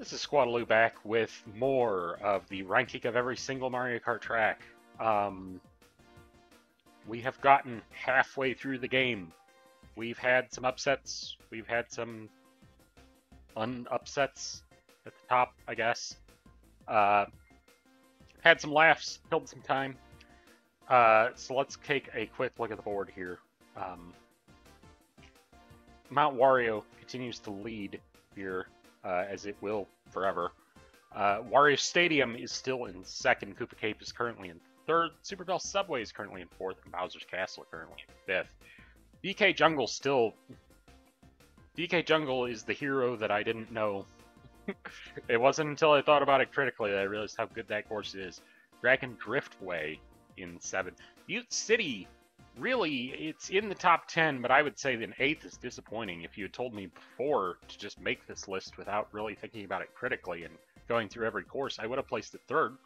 This is Squadaloo back with more of the ranking of every single Mario Kart track. We have gotten halfway through the game. We've had some upsets. We've had some un-upsets at the top, I guess. Had some laughs, killed some time. So let's take a quick look at the board here. Mount Wario continues to lead here, as it will forever. Wario Stadium is still in second. Koopa Cape is currently in third. Super Bell Subway is currently in fourth. And Bowser's Castle currently in fifth. DK Jungle still... DK Jungle is the hero that I didn't know. It wasn't until I thought about it critically that I realized how good that course is. Dragon Driftway in 7th. Butte City, really, it's in the top 10, but I would say that 8th is disappointing. If you had told me before to just make this list without really thinking about it critically and going through every course, I would have placed it 3rd.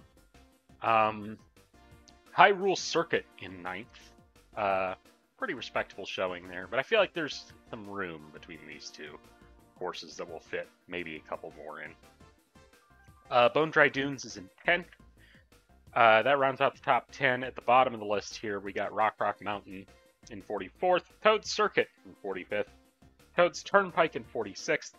Hyrule Circuit in 9th. Pretty respectable showing there, but I feel like there's some room between these two courses that will fit maybe a couple more in. Bone Dry Dunes is in 10th. That rounds out the top 10. At the bottom of the list here, we got Rock Mountain in 44th, Toad's Circuit in 45th, Toad's Turnpike in 46th,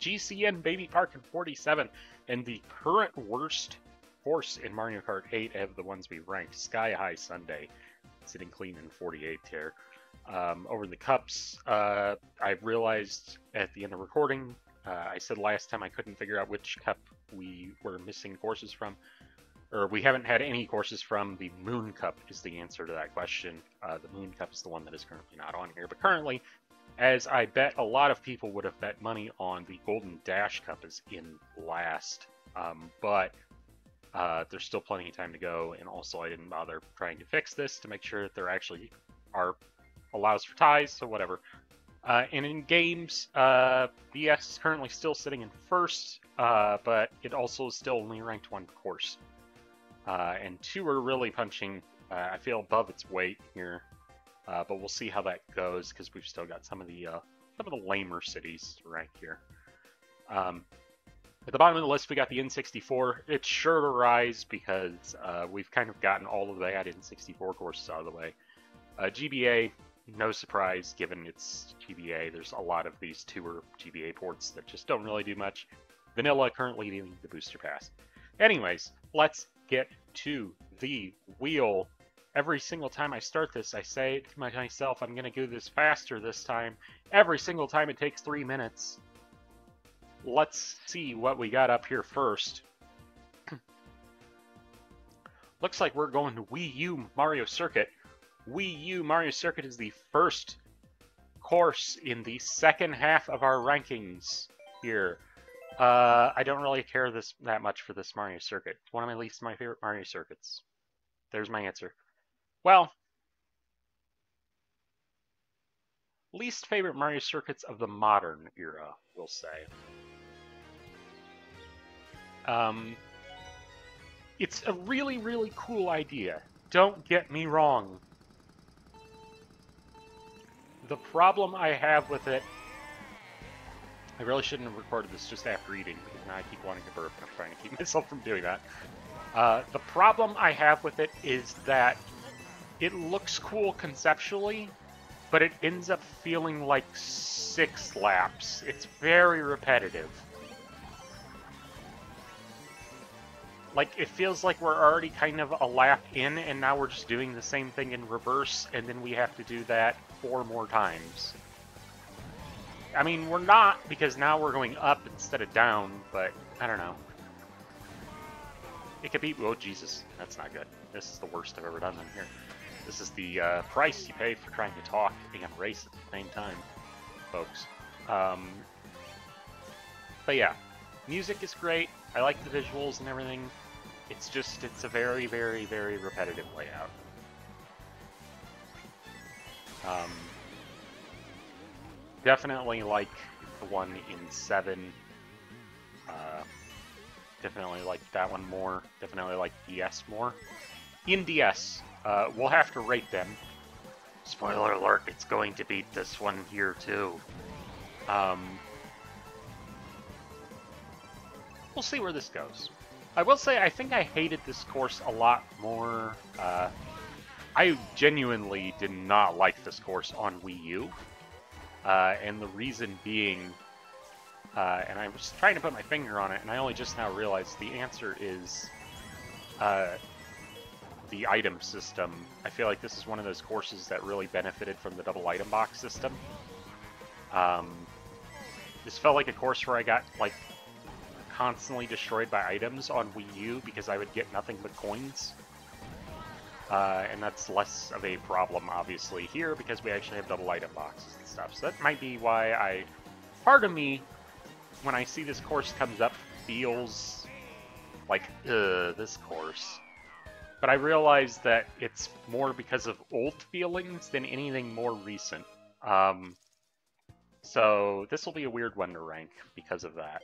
GCN Baby Park in 47th, and the current worst course in Mario Kart 8 of the ones we ranked, Sky High Sunday, sitting clean in 48th here. Over the cups, I realized at the end of recording, I said last time I couldn't figure out which cup we were missing courses from. Or we haven't had any courses from. The Moon Cup is the answer to that question. The Moon Cup is the one that is currently not on here. But currently, as I bet a lot of people would have bet money on, the Golden Dash Cup is in last. But there's still plenty of time to go. And also, I didn't bother trying to fix this to make sure that there actually allows for ties, so whatever. And in games, BS is currently still sitting in first, but it also is still only ranked one course. And 2 are really punching, I feel, above its weight here. But we'll see how that goes, because we've still got some of the lamer cities to rank here. At the bottom of the list, we got the N64. It's sure to rise, because we've kind of gotten all of the bad N64 courses out of the way. GBA, no surprise, given it's GBA. There's a lot of these tour GBA ports that just don't really do much. Vanilla currently leading the booster pass. Anyways, let's get to the wheel. Every single time I start this, I say to myself, I'm going to do this faster this time. Every single time it takes 3 minutes. Let's see what we got up here first. Looks like we're going to Wii U Mario Circuit. Wii U Mario Circuit is the first course in the second half of our rankings here. I don't really care that much for this Mario Circuit. It's one of my favorite Mario Circuits. There's my answer. Well, least favorite Mario Circuits of the modern era, we'll say. It's a really, really cool idea. Don't get me wrong. The problem I have with it... I really shouldn't have recorded this just after eating, because now I keep wanting to burp, and I'm trying to keep myself from doing that. The problem I have with it is that it looks cool conceptually, but it ends up feeling like 6 laps. It's very repetitive. Like, it feels like we're already kind of a lap in, and now we're just doing the same thing in reverse, and then we have to do that 4 more times. I mean, we're not, because now we're going up instead of down, but I don't know. It could be... Oh, Jesus. That's not good. This is the worst I've ever done in here. This is the price you pay for trying to talk and race at the same time, folks. But yeah, music is great. I like the visuals and everything. It's just, it's a very, very, very repetitive layout. Definitely like the one in 7. Definitely like that one more. Definitely like DS more. In DS, we'll have to rate them. Spoiler alert, it's going to beat this one here too. we'll see where this goes. I will say I think I hated this course a lot more. I genuinely did not like this course on Wii U, and the reason being, and I was trying to put my finger on it, and I only just now realized the answer is the item system. I feel like this is one of those courses that really benefited from the double item box system. This felt like a course where I got, like, constantly destroyed by items on Wii U because I would get nothing but coins. And that's less of a problem, obviously, here because we actually have double item boxes and stuff. So that might be why part of me, when I see this course comes up, feels like, this course. But I realize that it's more because of old feelings than anything more recent. So this will be a weird one to rank because of that.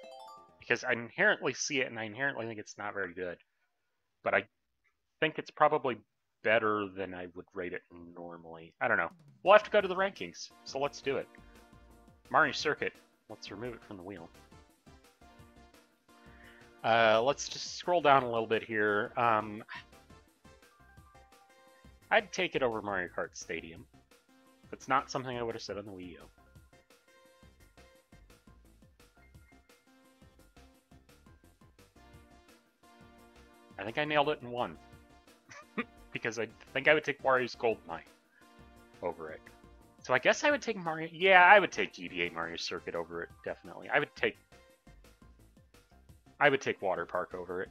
Because I inherently see it and I inherently think it's not very good. But I think it's probably better than I would rate it normally. I don't know. We'll have to go to the rankings, so let's do it. Mario Circuit. Let's remove it from the wheel. Let's just scroll down a little bit here. I'd take it over Mario Kart Stadium. It's not something I would have said on the Wii U. I think I nailed it in one. Because I think I would take Wario's Gold Mine over it. So I guess I would take Mario... Yeah, I would take GBA Mario Circuit over it, definitely. I would take Water Park over it.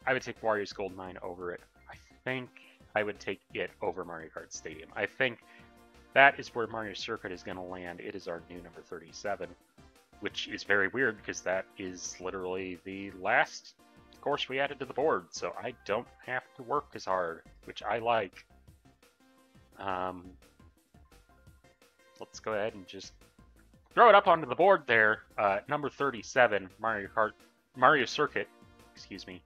I would take Wario's Gold Mine over it. I think I would take it over Mario Kart Stadium. I think that is where Mario Circuit is going to land. It is our new number 37, which is very weird because that is literally the last course we added to the board, so I don't have to work as hard, which I like. Let's go ahead and just throw it up onto the board there. Number 37, Mario Circuit, excuse me.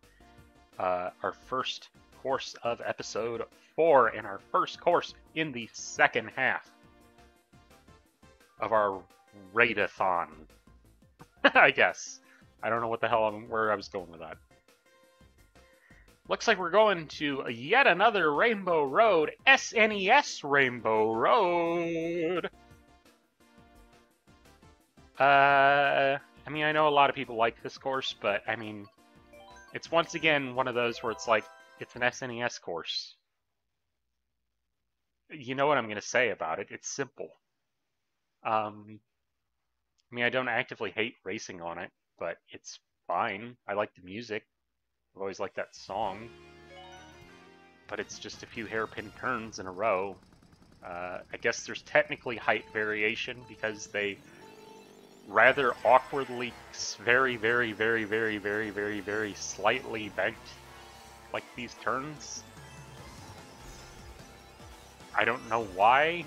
Our first course of episode 4 and our first course in the second half of our raid-a-thon. I guess. I don't know what the hell where I was going with that. Looks like we're going to yet another Rainbow Road, SNES Rainbow Road. I mean, I know a lot of people like this course, but I mean, it's once again one of those where it's like, it's an SNES course. You know what I'm going to say about it. It's simple. I mean, I don't actively hate racing on it, but it's fine. I like the music. I've always liked that song. But it's just a few hairpin turns in a row. I guess there's technically height variation because they rather awkwardly, very, very, very, very, very, very, very slightly banked like these turns. I don't know why.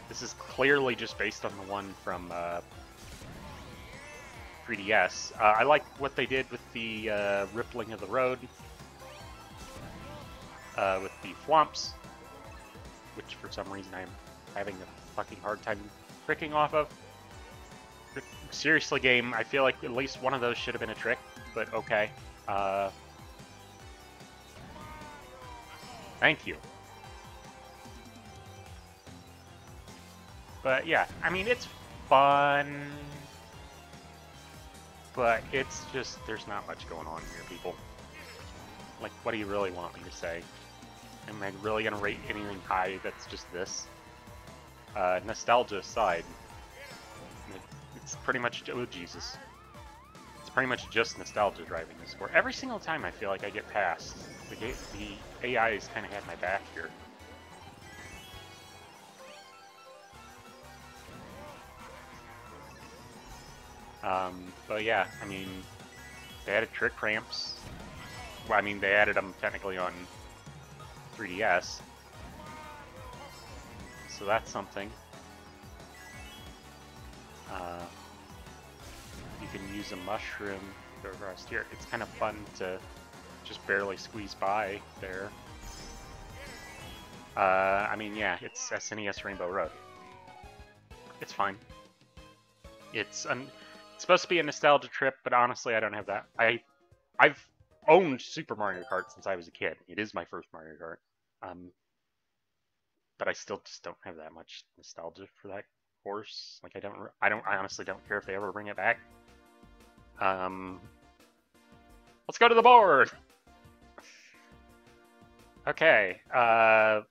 This is clearly just based on the one from 3DS. I like what they did with the rippling of the road, with the flumps, which for some reason I'm having a fucking hard time tricking off of. Seriously, game, I feel like at least one of those should have been a trick, but okay. Thank you. But yeah, I mean, it's fun, but it's just, there's not much going on here, people. Like, what do you really want me to say? Am I really gonna rate anything high that's just this? Nostalgia aside, it's pretty much, oh Jesus. It's pretty much just nostalgia driving this score. Every single time I feel like I get past, the AI's kind of had my back here. But yeah, I mean, they added trick ramps. Well, I mean, they added them technically on 3DS. So that's something. You can use a mushroom to go across here. It's kind of fun to just barely squeeze by there. I mean, yeah, it's SNES Rainbow Road. It's fine. It's supposed to be a nostalgia trip, but honestly, I don't have that. I've owned Super Mario Kart since I was a kid. It is my first Mario Kart. But I still just don't have that much nostalgia for that course. Like I honestly don't care if they ever bring it back. Let's go to the board. Okay. I'd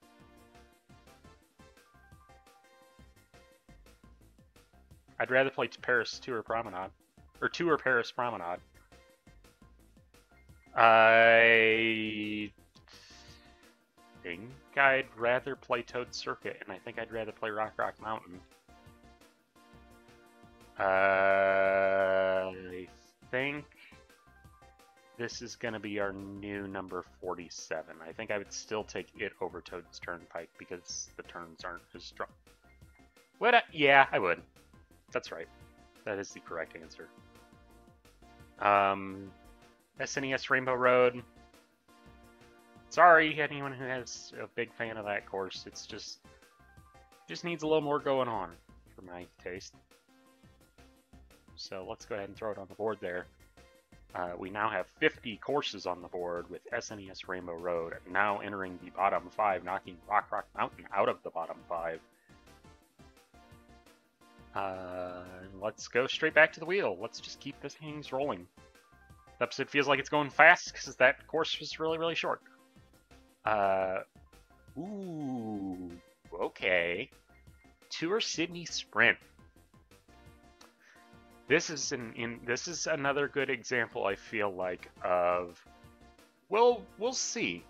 rather play Paris Tour Promenade. Or Tour Paris Promenade. I think I'd rather play Toad Circuit, and I think I'd rather play Rock Rock Mountain. I think this is going to be our new number 47. I think I would still take it over Toad's Turnpike because the turns aren't as strong. Would I? Yeah, I would. That's right. That is the correct answer. SNES Rainbow Road. Sorry, anyone who has a big fan of that course. It's just needs a little more going on for my taste. So let's go ahead and throw it on the board there. We now have 50 courses on the board with SNES Rainbow Road, now entering the bottom 5, knocking Rock Rock Mountain out of the bottom 5. Let's go straight back to the wheel. Let's just keep this things rolling. The episode feels like it's going fast because that course was really, really short. Ooh, okay. Tour Sydney Sprint. This is this is another good example, I feel like, of we'll see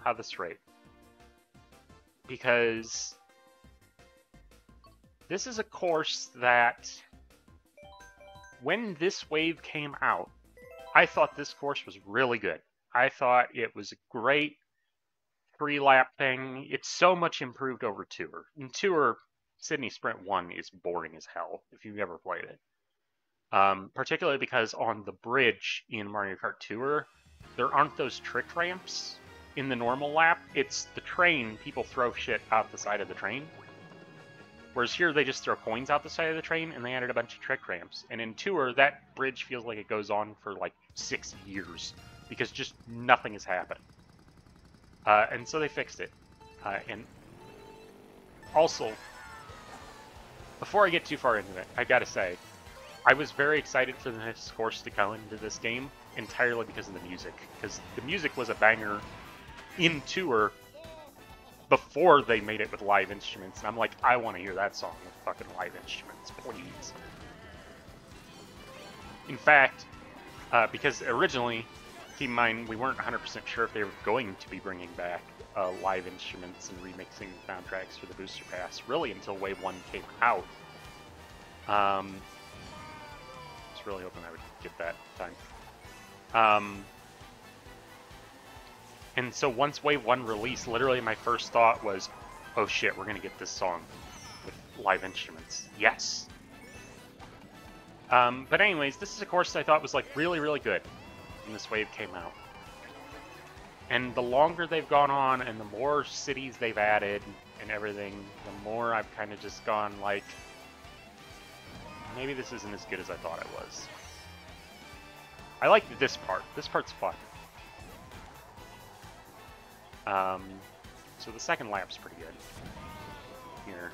how this rates, because this is a course that when this wave came out, I thought this course was really good. I thought it was a great 3-lap thing. It's so much improved over Tour. In Tour, Sydney Sprint 1 is boring as hell if you've ever played it. Particularly because on the bridge in Mario Kart Tour, there aren't those trick ramps in the normal lap. It's the train, people throw shit out the side of the train. Whereas here, they just throw coins out the side of the train, and they added a bunch of trick ramps. And in Tour, that bridge feels like it goes on for like 6 years, because just nothing has happened. And so they fixed it. And also, before I get too far into it, I gotta say, I was very excited for this course to go into this game entirely because of the music. Because the music was a banger in Tour before they made it with live instruments. And I'm like, I want to hear that song with fucking live instruments, please. In fact, because originally, keep in mind, we weren't 100% sure if they were going to be bringing back live instruments and remixing the soundtracks for the Booster Pass, really until Wave 1 came out. Really hoping I would get that time. And so once Wave 1 released, literally my first thought was, oh shit, we're gonna get this song with live instruments. Yes! But anyways, this is a course that I thought was like really, really good when this wave came out. And the longer they've gone on and the more cities they've added and everything, the more I've kind of just gone like, maybe this isn't as good as I thought it was. I like this part. This part's fun. So the second lap's pretty good. Here.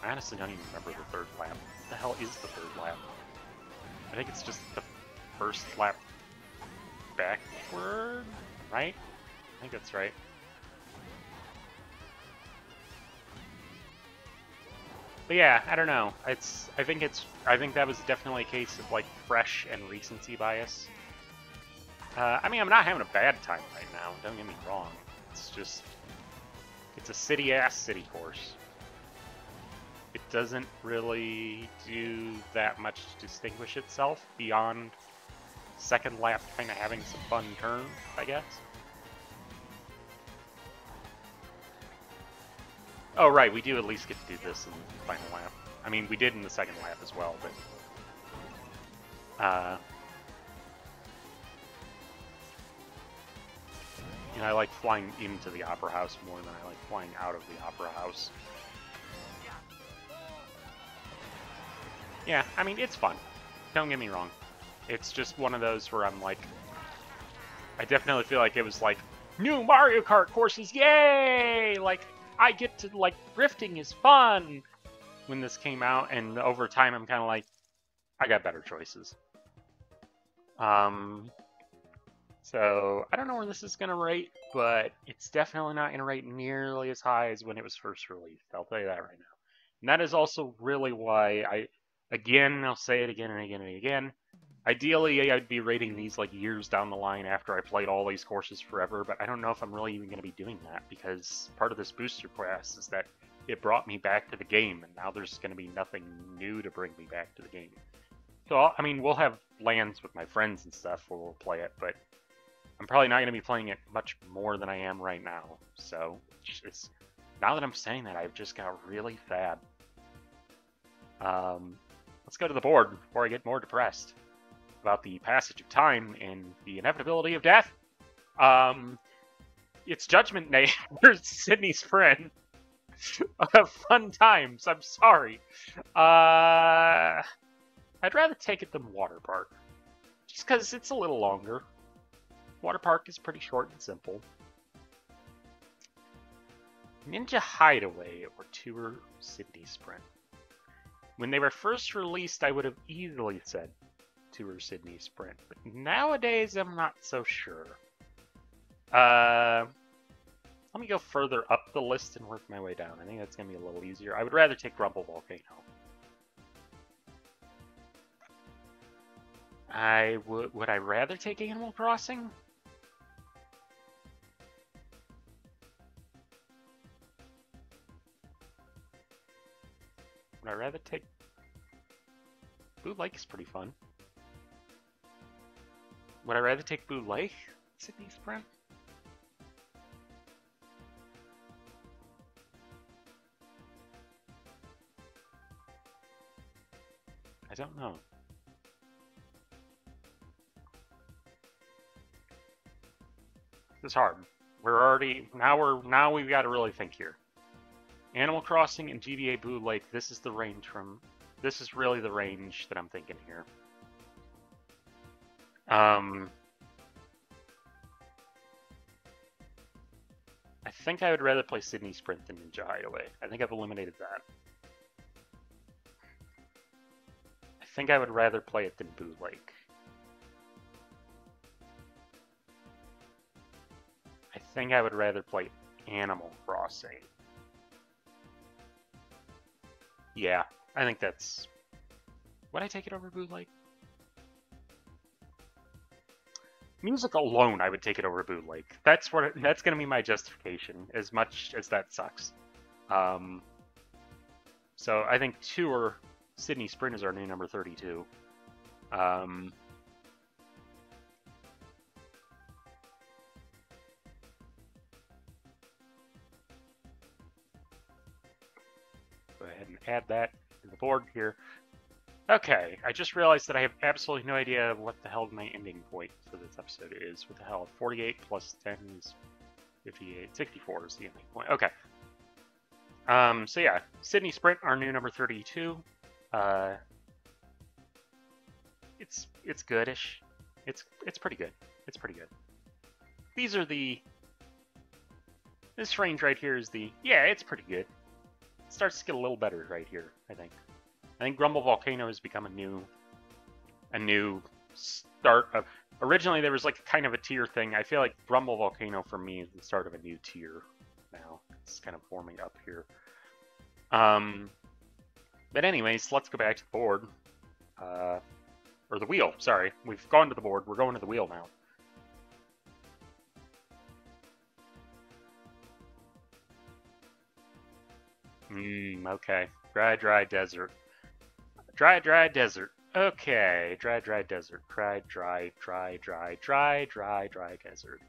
I honestly don't even remember the third lap. What the hell is the third lap? I think it's just the first lap backward, right? I think that's right. But yeah, I don't know. I think that was definitely a case of like fresh and recency bias. I mean, I'm not having a bad time right now. Don't get me wrong. It's just, it's a city-ass city course. It doesn't really do that much to distinguish itself beyond second lap kind of having some fun turns, I guess. Oh, right, we do at least get to do this in the final lap. I mean, we did in the second lap as well, but... you know, I like flying into the Opera House more than I like flying out of the Opera House. Yeah, I mean, it's fun. Don't get me wrong. It's just one of those where I'm like, I definitely feel like it was like, new Mario Kart courses, yay! Like, I get to, like, drifting is fun when this came out, and over time I'm kind of like, I got better choices. So I don't know where this is going to rate, but it's definitely not going to rate nearly as high as when it was first released. I'll tell you that right now. And that is also really why I'll say it again and again and again. Ideally, I'd be rating these like years down the line after I played all these courses forever, but I don't know if I'm really even going to be doing that because part of this booster pass is that it brought me back to the game, and now there's going to be nothing new to bring me back to the game. So, I mean, we'll have lands with my friends and stuff where we'll play it, but I'm probably not going to be playing it much more than I am right now. So, now that I'm saying that, I've just got really sad. Let's go to the board before I get more depressed about the passage of time and the inevitability of death. It's Judgment Day. There's Sydney's friend. Fun times. I'm sorry. I'd rather take it than Water Park. Just because it's a little longer. Water Park is pretty short and simple. Ninja Hideaway or Tour Sydney Sprint. When they were first released, I would have easily said Tour Sydney Sprint, but nowadays I'm not so sure. Let me go further up the list and work my way down. I think that's going to be a little easier. I would rather take Grumble Volcano. Would I rather take Animal Crossing? Would I rather take... Blue Lake is pretty fun. Would I rather take Blue Lake? Sydney Sprint? I don't know. It's hard. Now we've got to really think here. Animal Crossing and GBA Blue Lake, this is really the range that I'm thinking here. I think I would rather play Sydney Sprint than Ninja Hideaway. I think I've eliminated that. I think I would rather play it than Blue Lake. I think I would rather play Animal Crossing. Yeah, I think that's... Would I take it over Blue Lake? Music alone, I would take it over Blue Lake. That's going to be my justification, as much as that sucks. So I think Tour Sydney Sprint is our new number 32. Go ahead and add that to the board here. Okay, I just realized that I have absolutely no idea what the hell my ending point for this episode is. What the hell? 48 plus 10 is 58. 64 is the ending point. Okay. So yeah, Sydney Sprint, our new number 32. It's goodish. It's pretty good. It's pretty good. These are this range right here is yeah, it's pretty good. It starts to get a little better right here, I think. I think Grumble Volcano has become a new start of... Originally, there was like kind of a tier thing. I feel like Grumble Volcano for me is the start of a new tier now. It's kind of forming up here. But anyways, let's go back to the board. Or the wheel, sorry. We've gone to the board. We're going to the wheel now. Okay. Dry, dry desert. Dry, dry desert. Okay. Dry, dry desert. Dry, dry, dry, dry, dry, dry, dry desert.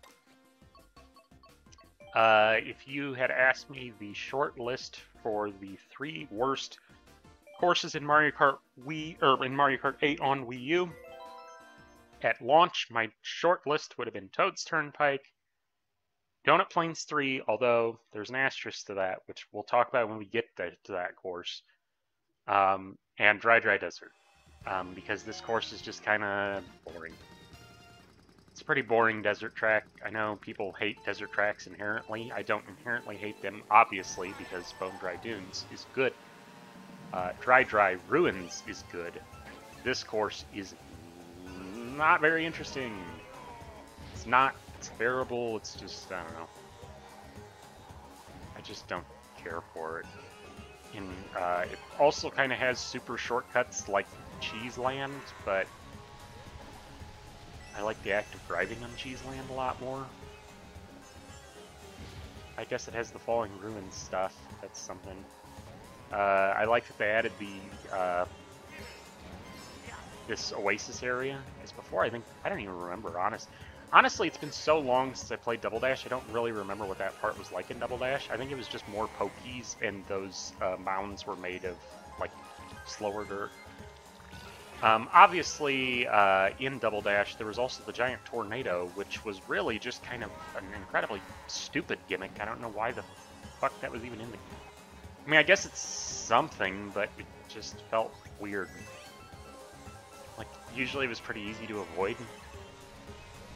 If you had asked me the short list for the 3 worst courses in Mario Kart in Mario Kart 8 on Wii U, at launch, my short list would have been Toad's Turnpike, Donut Plains 3, although there's an asterisk to that, which we'll talk about when we get to that course, and Dry Dry Desert. because this course is just kind of boring. It's a pretty boring desert track. I know people hate desert tracks inherently. I don't inherently hate them, obviously, because Bone Dry Dunes is good. Dry Dry Ruins is good. This course is not very interesting. It's not terrible, it's just, I don't know. I just don't care for it. And it also kind of has super shortcuts like Cheese Land, but I like the act of driving on Cheese Land a lot more. I guess it has the Falling Ruins stuff. That's something. I like that they added the this Oasis area. Because before, I don't even remember. Honestly, it's been so long since I played Double Dash. I don't really remember what that part was like in Double Dash. I think it was just more pokies, and those mounds were made of like slower dirt. Obviously, in Double Dash, there was also the giant tornado, which was really just kind of an incredibly stupid gimmick. I don't know why the fuck that was even in the... I mean, I guess it's something, but it just felt weird. Like, usually it was pretty easy to avoid,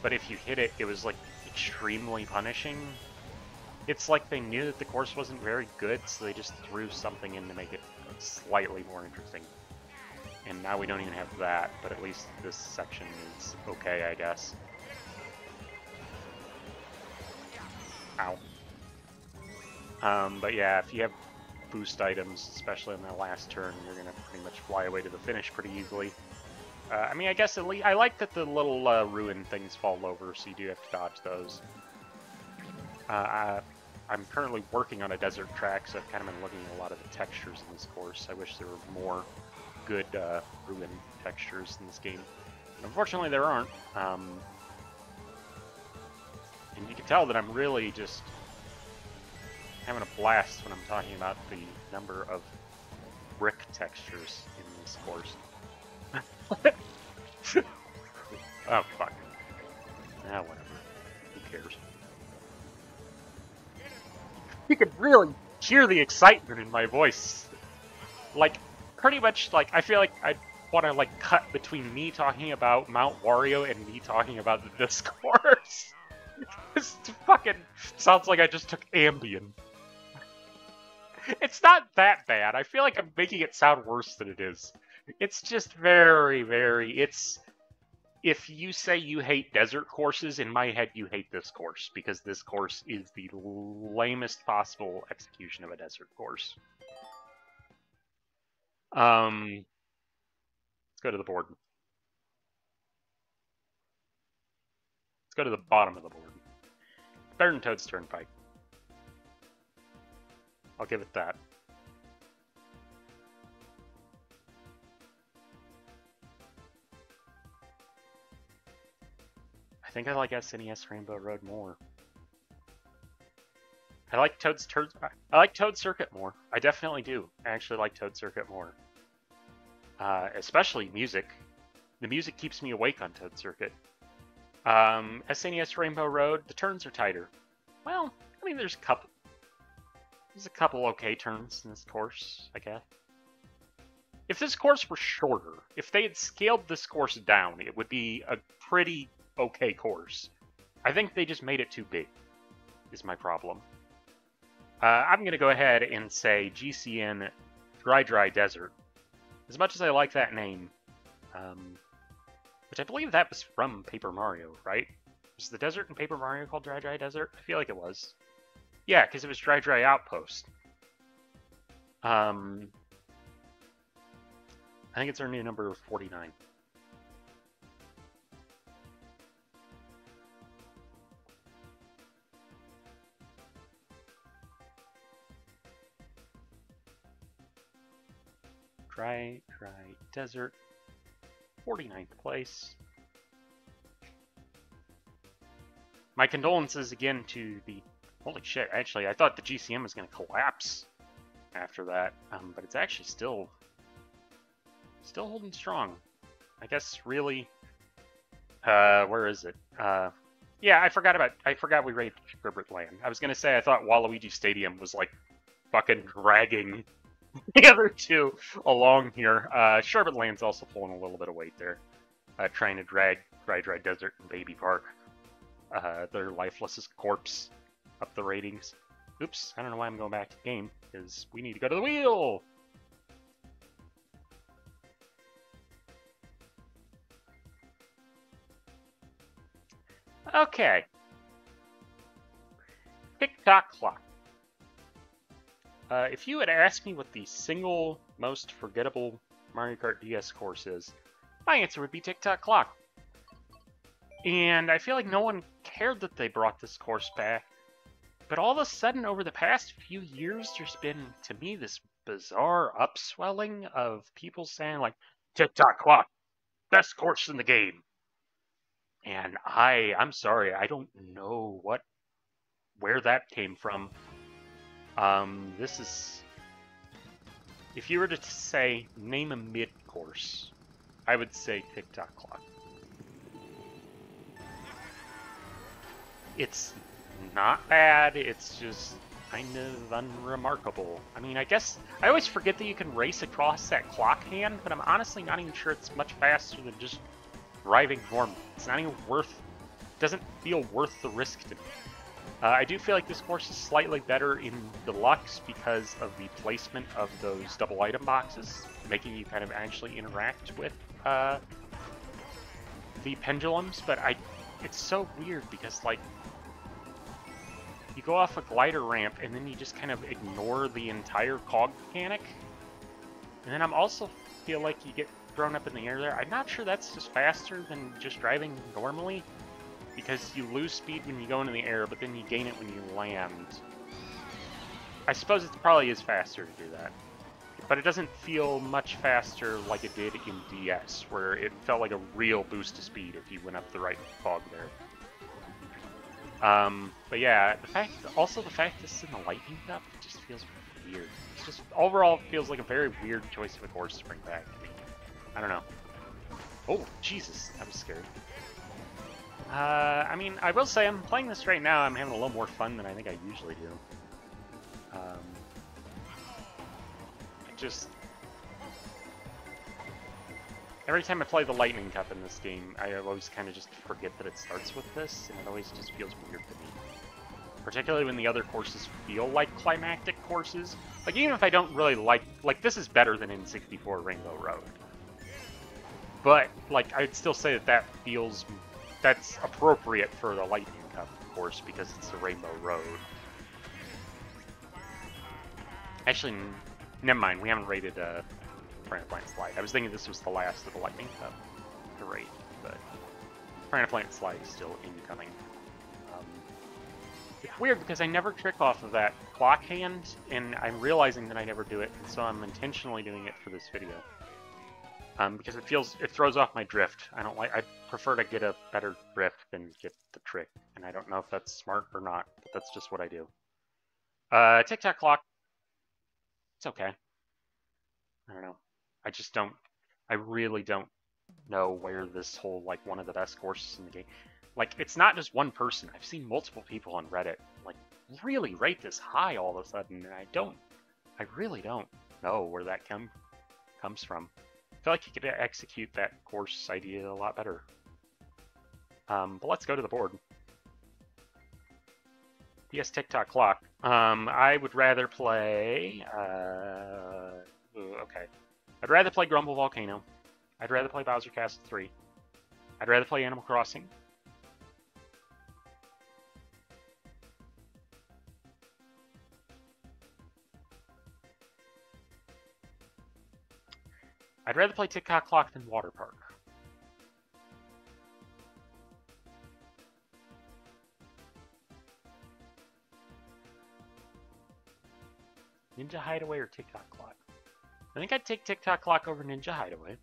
but if you hit it, it was, like, extremely punishing. It's like they knew that the course wasn't very good, so they just threw something in to make it slightly more interesting. And now we don't even have that, but at least this section is okay, I guess. Ow. But yeah, if you have boost items, especially on that last turn, you're gonna pretty much fly away to the finish pretty easily. I mean, I guess at least I like that the little ruin things fall over, so you do have to dodge those. I'm currently working on a desert track, so I've kind of been looking at a lot of the textures in this course. I wish there were more good ruin textures in this game. Unfortunately, there aren't. And you can tell that I'm really just having a blast when I'm talking about the number of brick textures in this course. Oh, fuck. Ah, whatever. Who cares? You could really hear the excitement in my voice. Like, pretty much, like, I feel like I want to, like, cut between me talking about Mount Wario and me talking about this course. This fucking sounds like I just took Ambien. It's not that bad. I feel like I'm making it sound worse than it is. It's just very, it's... If you say you hate desert courses, in my head you hate this course, because this course is the lamest possible execution of a desert course. Let's go to the board. Let's go to the bottom of the board. Better than Toad's Turnpike. I'll give it that. I think I like SNES Rainbow Road more. I like Toad Circuit more. I definitely do. I actually like Toad Circuit more. Especially music. The music keeps me awake on Toad Circuit. SNES Rainbow Road, the turns are tighter. Well, I mean, there's a couple okay turns in this course, I guess. If this course were shorter, if they had scaled this course down, it would be a pretty okay course. I think they just made it too big, is my problem. I'm going to go ahead and say GCN Dry Dry Desert. As much as I like that name, which I believe that was from Paper Mario, right? Was the desert in Paper Mario called Dry Dry Desert? I feel like it was. Yeah, because it was Dry Dry Outpost. I think it's our new number 49. Dry Dry Desert, 49th place. My condolences again to the... Holy shit, actually, I thought the GCM was going to collapse after that, but it's actually still holding strong. I guess, really... where is it? Yeah, I forgot we rated Ribbon Land. I was going to say I thought Waluigi Stadium was, like, fucking dragging the other two along here. Sherbet Land's also pulling a little bit of weight there, trying to drag Dry Dry Desert and Baby Park, their lifeless corpse, up the ratings. Oops, I don't know why I'm going back to the game, because we need to go to the wheel! Okay. Tick-Tock Clock. If you had asked me what the single most forgettable Mario Kart DS course is, my answer would be Tick-Tock Clock. And I feel like no one cared that they brought this course back. But all of a sudden, over the past few years, there's been, to me, this bizarre upswelling of people saying, like, Tick-Tock Clock, best course in the game. And I'm sorry, I don't know where that came from. This is, if you were to say, name a mid-course, I would say Tick-Tock Clock. It's not bad, it's just kind of unremarkable. I mean, I guess, I always forget that you can race across that clock hand, but I'm honestly not even sure it's much faster than just driving normal. It's not even doesn't feel worth the risk to me. I do feel like this course is slightly better in Deluxe because of the placement of those double item boxes, making you kind of actually interact with the pendulums, but it's so weird because, like, you go off a glider ramp and then you just kind of ignore the entire cog mechanic. And then I'm also feel like you get thrown up in the air there. I'm not sure that's just faster than just driving normally, because you lose speed when you go into the air, but then you gain it when you land. I suppose it probably is faster to do that, but it doesn't feel much faster like it did in DS, where it felt like a real boost to speed if you went up the right fog there. But yeah, the fact this is in the Lightning Cup, it just feels weird. It's just, overall, it feels like a very weird choice of a course to bring back. I don't know. Oh, Jesus, that was scary. I mean, I will say I'm playing this right now, I'm having a little more fun than I think I usually do. Every time I play the Lightning Cup in this game, I always kind of just forget that it starts with this, and it always just feels weird to me. Particularly when the other courses feel like climactic courses. Like, even if I don't really like this is better than N64 Rainbow Road. But, like, I'd still say that's appropriate for the Lightning Cup course, because it's the Rainbow Road. Actually, never mind, we haven't rated Piranha Plant Slide. I was thinking this was the last of the Lightning Cup to rate, but Piranha Plant Slide is still incoming. It's weird because I never trick off of that clock hand, and I'm realizing that I never do it, and so I'm intentionally doing it for this video. Because it throws off my drift. I prefer to get a better drift than get the trick, and I don't know if that's smart or not, but that's just what I do. Tick-Tock Clock, it's okay. I don't know. I really don't know where this whole, like, one of the best courses in the game. Like, it's not just one person. I've seen multiple people on Reddit, like, really rate this high all of a sudden, and I really don't know where that comes from. I feel like you could execute that course idea a lot better. But let's go to the board. DS Tick-Tock Clock. I would rather play... okay. I'd rather play Grumble Volcano. I'd rather play Bowser Castle 3. I'd rather play Animal Crossing. I'd rather play Tick-Tock Clock than Water Park. Ninja Hideaway or Tick-Tock Clock? I think I'd take Tick-Tock Clock over Ninja Hideaway.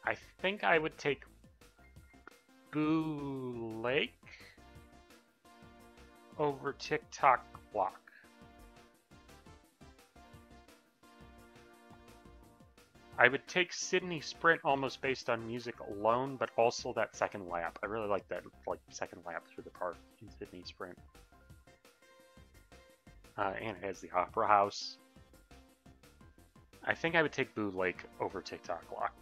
I think I would take Boo Lake over Tick-Tock Clock. I would take Sydney Sprint almost based on music alone, but also that second lap. I really like that, like, second lap through the park in Sydney Sprint. and it has the Opera House. I think I would take Boo Lake over Tick-Tock Clock.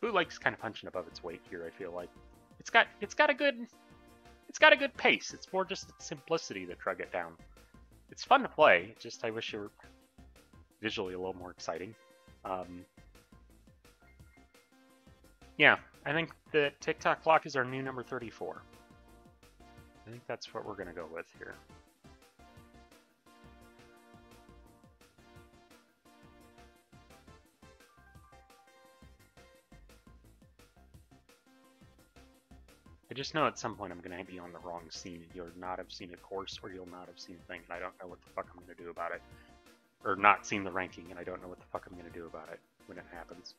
Boo Lake's kind of punching above its weight here. I feel like it's got a good pace. It's more just the simplicity that drug it down. It's fun to play. Just I wish it were visually a little more exciting. Yeah, I think the Tick-Tock Clock is our new number 34. I think that's what we're gonna go with here. I just know at some point I'm going to be on the wrong scene. You'll not have seen a course, or you'll not have seen a thing, and I don't know what the fuck I'm going to do about it. Or not seen the ranking, and I don't know what the fuck I'm going to do about it when it happens.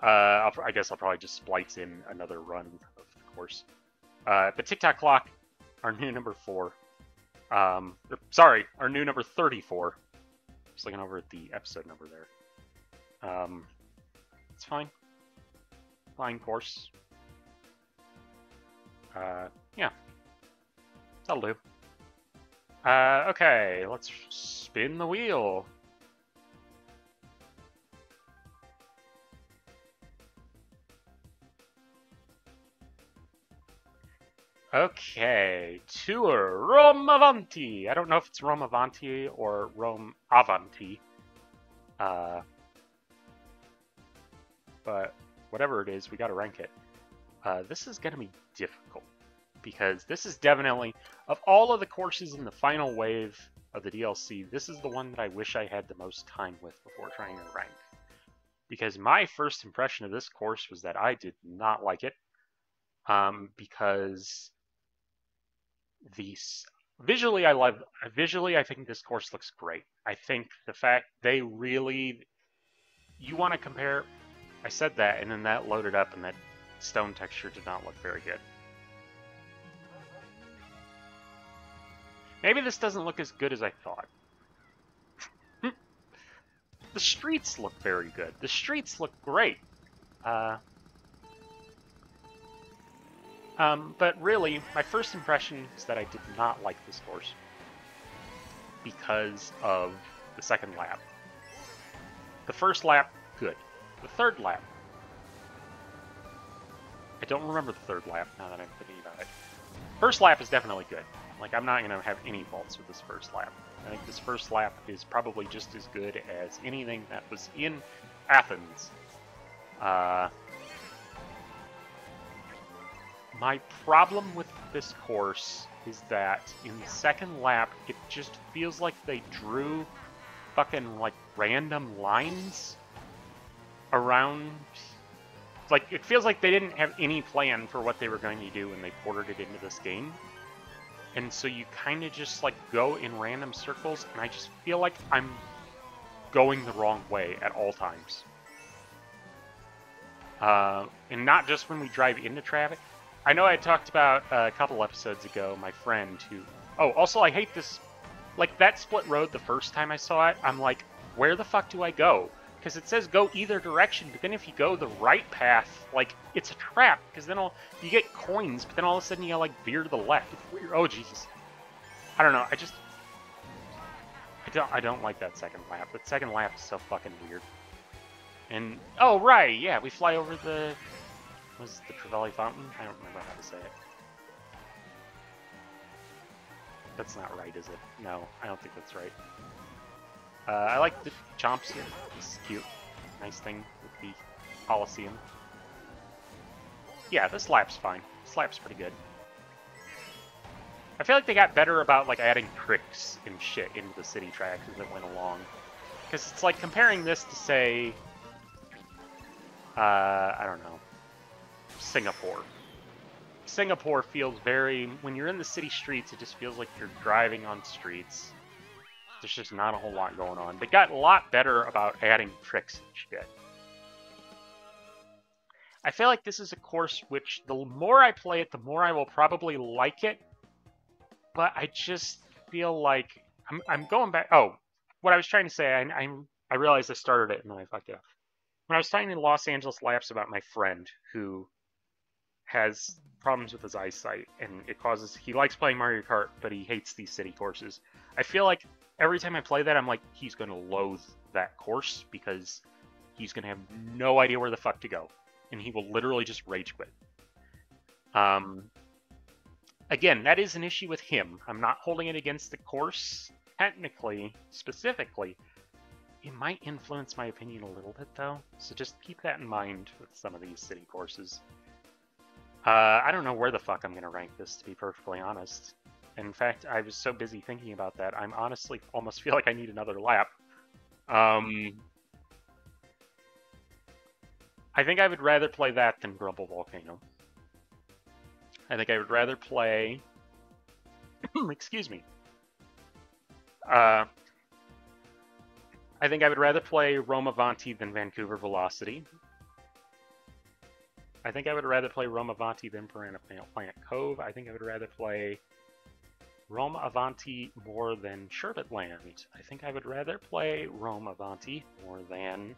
I guess I'll probably just splice in another run of the course. But Tick-Tock Clock, our new number 4. Sorry, our new number 34. Just looking over at the episode number there. It's fine. Fine course. Yeah. That'll do. Okay, let's spin the wheel. Okay, tour Rome Avanti. I don't know if it's Rome Avanti or Rome Avanti. But whatever it is, we gotta rank it. This is gonna be difficult because this is definitely, of all of the courses in the final wave of the DLC, this is the one that I wish I had the most time with before trying to rank. Because my first impression of this course was that I did not like it. Because visually I think this course looks great. I think the fact they really, you want to compare, I said that and then that loaded up and that stone texture did not look very good. Maybe this doesn't look as good as I thought. The streets look very good. The streets look great. But really, my first impression is that I did not like this course because of the second lap. The first lap, good. The third lap, I don't remember the third lap now that I'm thinking about it. First lap is definitely good. Like, I'm not going to have any faults with this first lap. I think this first lap is probably just as good as anything that was in Athens. My problem with this course is that in the second lap, it just feels like they drew fucking, like, random lines around. Like, it feels like they didn't have any plan for what they were going to do when they ported it into this game. And so you kind of just, like, go in random circles, and I just feel like I'm going the wrong way at all times. And not just when we drive into traffic. I know I talked about a couple episodes ago, my friend who... Oh, also, I hate this... Like, that split road the first time I saw it, I'm like, where the fuck do I go? Because it says go either direction, but then if you go the right path, like, it's a trap. Because then you get coins, but then all of a sudden you gotta, like, veer to the left. It's weird. Oh, Jesus. I don't know, I don't like that second lap. That second lap is so fucking weird. And, oh, right, yeah, we fly over the... Was it the Trevelli Fountain? I don't remember how to say it. That's not right, is it? No, I don't think that's right. I like the chomps here. This is cute. Nice thing with the Coliseum. Yeah, this lap's fine. This lap's pretty good. I feel like they got better about, like, adding tricks and shit into the city tracks as it went along. Because it's like comparing this to, say... I don't know. Singapore. Singapore feels very... When you're in the city streets, it just feels like you're driving on streets. There's just not a whole lot going on. They got a lot better about adding tricks and shit. I feel like this is a course which, the more I play it, the more I will probably like it. But I just feel like... I'm going back... Oh, what I was trying to say, I realized I started it and then I fucked it up. When I was talking in Los Angeles Laps about my friend who has problems with his eyesight, and he likes playing Mario Kart, but he hates these city courses. I feel like every time I play that, I'm like, he's going to loathe that course because he's going to have no idea where the fuck to go, and he will literally just rage quit. Again, that is an issue with him. I'm not holding it against the course, technically, specifically. It might influence my opinion a little bit, though, so just keep that in mind with some of these city courses. I don't know where the fuck I'm going to rank this, to be perfectly honest. In fact, I was so busy thinking about that, I'm honestly almost feel like I need another lap. I think I would rather play that than Grumble Volcano. I think I would rather play... excuse me. I think I would rather play Rome Avanti than Vancouver Velocity. I think I would rather play Rome Avanti than Piranha Plant Cove. I think I would rather play Rome Avanti more than Sherbet Land. I think I would rather play Rome Avanti more than...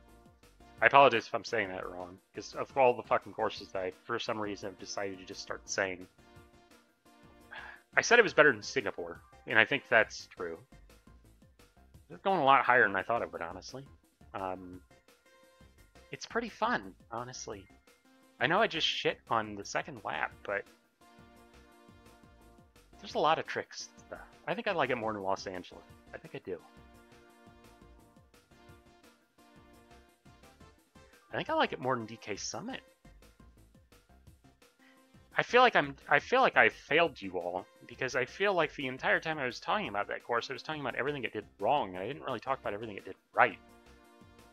I apologize if I'm saying that wrong, because of all the fucking courses that I, for some reason, have decided to just start saying. I said it was better than Singapore, and I think that's true. They're going a lot higher than I thought it would, honestly. It's pretty fun, honestly. I know I just shit on the second lap, but there's a lot of tricks and stuff. I think I like it more than Los Angeles. I think I do. I think I like it more than DK Summit. I feel like I failed you all, because I feel like the entire time I was talking about that course, I was talking about everything it did wrong, and I didn't really talk about everything it did right.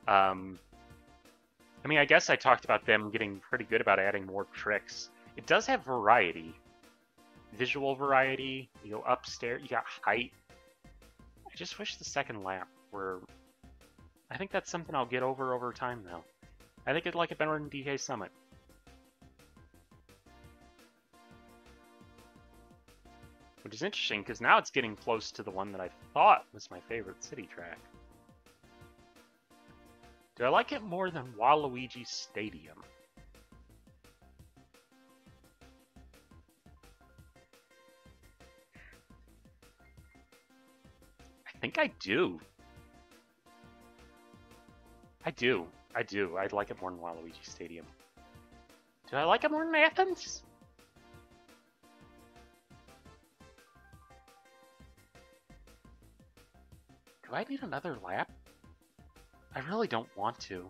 I mean, I guess I talked about them getting pretty good about adding more tricks. It does have variety. Visual variety, you go upstairs, you got height. I just wish the second lap were... I think that's something I'll get over time, though. I think I'd like it better than DK Summit. Which is interesting, because now it's getting close to the one that I thought was my favorite city track. Do I like it more than Waluigi Stadium? I think I do. I do. I'd like it more than Waluigi Stadium. Do I like it more than Athens? Do I need another lap? I really don't want to.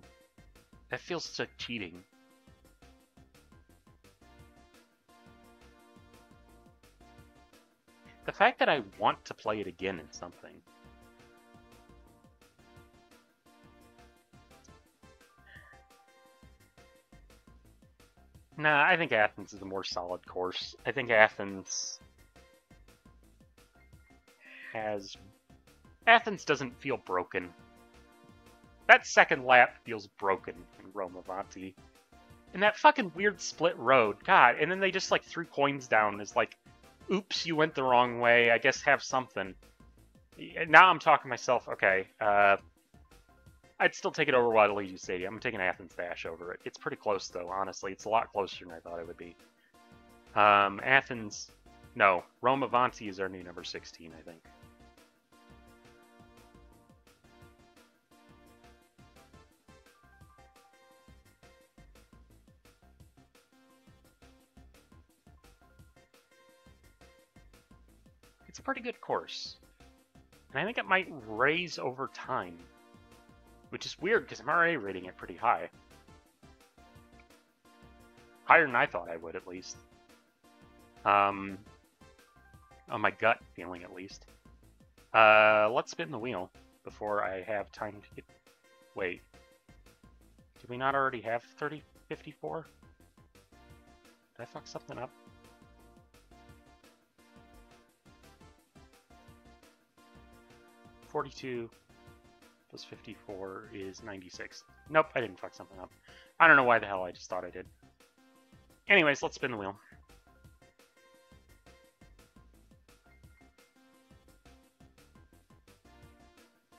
That feels like cheating. The fact that I want to play it again in something. Nah, I think Athens is a more solid course. I think Athens doesn't feel broken. That second lap feels broken in Rome Avanti. And that fucking weird split road, God, and then they just like threw coins down as like, oops, you went the wrong way, I guess have something. Now I'm talking to myself, okay, I'd still take it over Waluigi Stadium. I'm taking Athens Dash over it. It's pretty close though, honestly. It's a lot closer than I thought it would be. Athens, no, Rome Avanti is our new number 16, I think. It's a pretty good course. And I think it might raise over time. Which is weird, because I'm already rating it pretty high. Higher than I thought I would, at least. On my gut feeling, at least. Let's spin the wheel before I have time to get... Wait. Did we not already have 3054? Did I fuck something up? $42 plus 54 is 96. Nope, I didn't fuck something up. I don't know why the hell I just thought I did. Anyways, let's spin the wheel.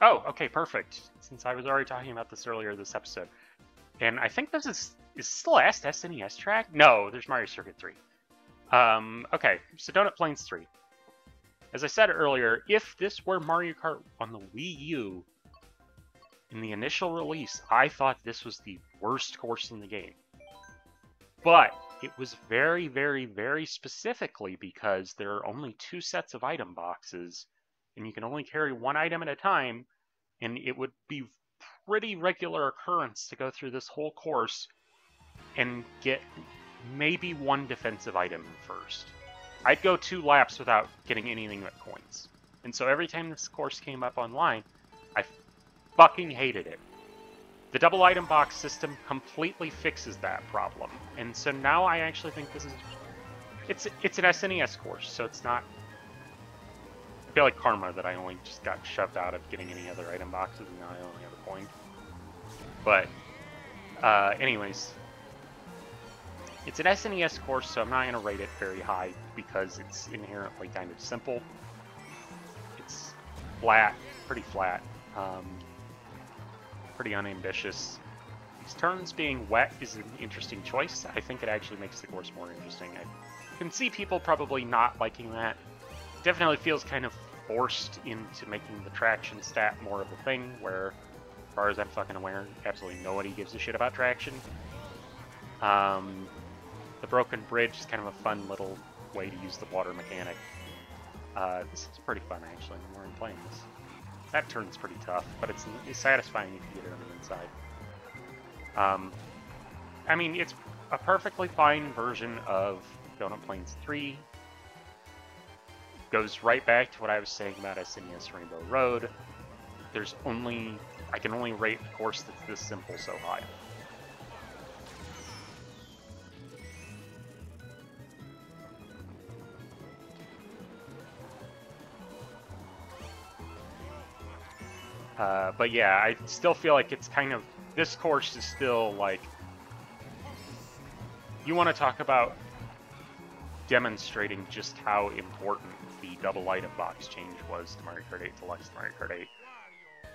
Oh, okay, perfect. Since I was already talking about this earlier this episode. And I think this is Is this the last SNES track? No, there's Mario Circuit 3. Okay, so Donut Plains 3. As I said earlier, if this were Mario Kart on the Wii U, in the initial release, I thought this was the worst course in the game. But it was very, very, very specifically because there are only 2 sets of item boxes, and you can only carry 1 item at a time, and it would be pretty regular occurrence to go through this whole course and get maybe 1 defensive item first. I'd go 2 laps without getting anything but coins. And so every time this course came up online, I fucking hated it. The double item box system completely fixes that problem. And so now I actually think this is... It's an SNES course, so it's not... I feel like karma that I only just got shoved out of getting any other item boxes and now I only have a coin. But, anyways... It's an SNES course, so I'm not going to rate it very high because it's inherently kind of simple. It's flat, pretty flat, pretty unambitious. These turns being wet is an interesting choice. I think it actually makes the course more interesting. I can see people probably not liking that. It definitely feels kind of forced into making the traction stat more of a thing, where, as far as I'm fucking aware, absolutely nobody gives a shit about traction. The broken bridge is kind of a fun little way to use the water mechanic. This is pretty fun, actually, the more I'm playing this. That turn's pretty tough, but it's satisfying if you get it on the inside. I mean, it's a perfectly fine version of Donut Plains 3. Goes right back to what I was saying about SNES Rainbow Road. I can only rate a course that's this simple so high. But yeah, I still feel like it's kind of... This course is still, like... You want to talk about demonstrating just how important the double item box change was to Mario Kart 8 Deluxe and Mario Kart 8.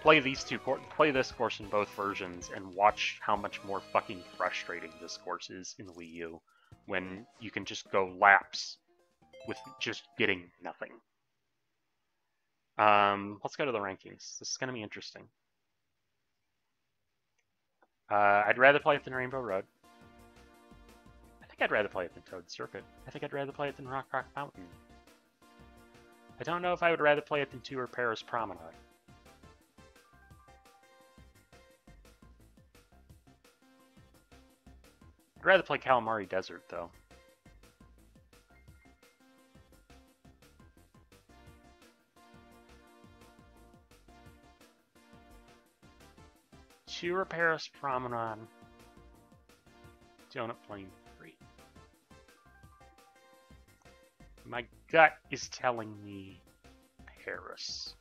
Play this course in both versions and watch how much more fucking frustrating this course is in the Wii U, when you can just go laps with just getting nothing. Let's go to the rankings. This is going to be interesting. I'd rather play it than Rainbow Road. I think I'd rather play it than Toad Circuit. I think I'd rather play it than Rock Mountain. I don't know if I would rather play it than Tour Paris Promenade. I'd rather play Calamari Desert, though. Tour Paris Promenade. Donut Plains 3. My gut is telling me Paris.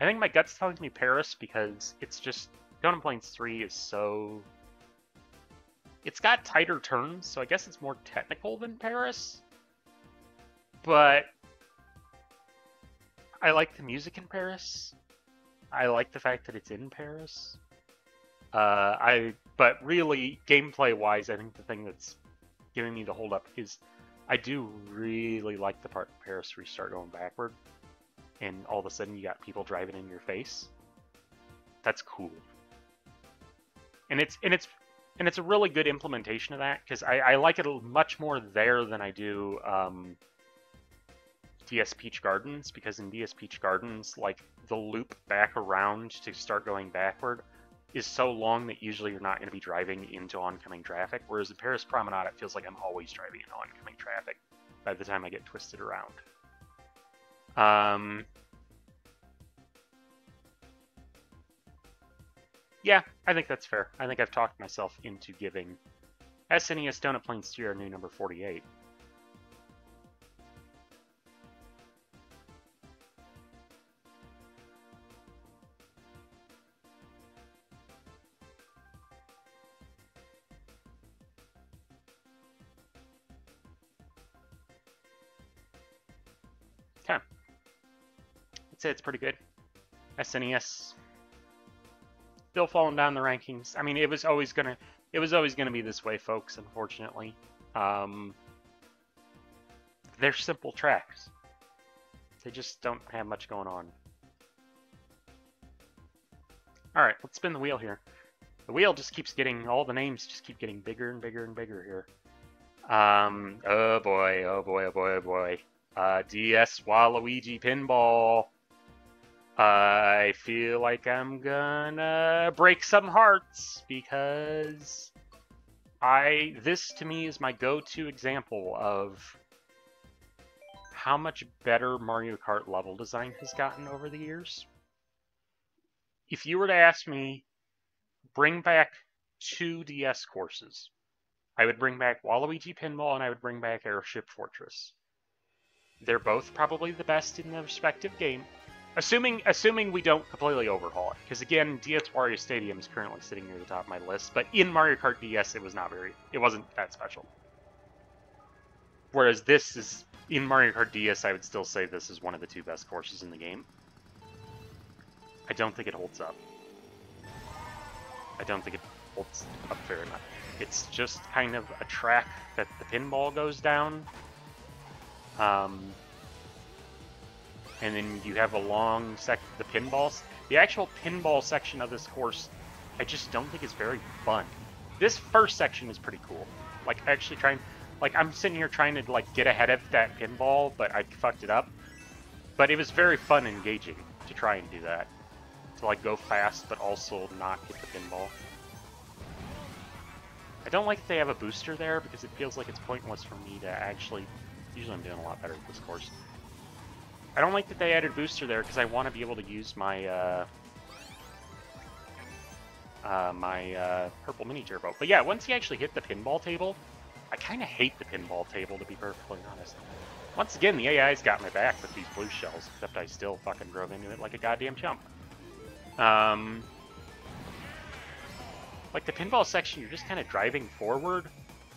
I think my gut's telling me Paris because it's just... Donut Plains 3 is so... It's got tighter turns, so I guess it's more technical than Paris. But... I like the music in Paris. I like the fact that it's in Paris. But really, gameplay-wise, I think the thing that's giving me the hold-up is I do really like the part in Paris where you start going backward, and all of a sudden you got people driving in your face. That's cool. And it's a really good implementation of that, because I like it much more there than I do DS Peach Gardens, because in DS Peach Gardens, like, the loop back around to start going backward is so long that usually you're not going to be driving into oncoming traffic, whereas in Paris Promenade, it feels like I'm always driving into oncoming traffic by the time I get twisted around. Yeah, I think that's fair. I think I've talked myself into giving SNES Donut Plains 3 our new number 48. Okay. I'd say it's pretty good. SNES Still falling down the rankings. I mean, it was always gonna be this way, folks. Unfortunately, they're simple tracks. They just don't have much going on. All right, let's spin the wheel here. The wheel just keeps getting, all the names just keep getting bigger and bigger and bigger here. Oh boy, oh boy, oh boy, oh boy. DS Waluigi Pinball. I feel like I'm gonna break some hearts because this to me is my go-to example of how much better Mario Kart level design has gotten over the years. If you were to ask me, bring back 2 DS courses, I would bring back Waluigi Pinball and I would bring back Airship Fortress. They're both probably the best in their respective game. Assuming we don't completely overhaul it, because again, DS Wario Stadium is currently sitting near the top of my list, but in Mario Kart DS, it wasn't that special. Whereas this is, in Mario Kart DS, I would still say this is one of the 2 best courses in the game. I don't think it holds up. I don't think it holds up fair enough. It's just kind of a track that the pinball goes down. And then you have a long the pinballs. The actual pinball section of this course, I just don't think is very fun. This first section is pretty cool. Like, actually I'm sitting here trying to, like, get ahead of that pinball, but I fucked it up. But it was very fun and engaging to try and do that. To, like, go fast, but also not hit the pinball. I don't like that they have a booster there, because it feels like it's pointless for me to actually... Usually I'm doing a lot better with this course. I don't like that they added booster there because I want to be able to use my purple mini turbo. But yeah, once you actually hit the pinball table, I kind of hate the pinball table, to be perfectly honest. Once again, the AI's got my back with these blue shells, except I still fucking drove into it like a goddamn chump. Like the pinball section, you're just kind of driving forward.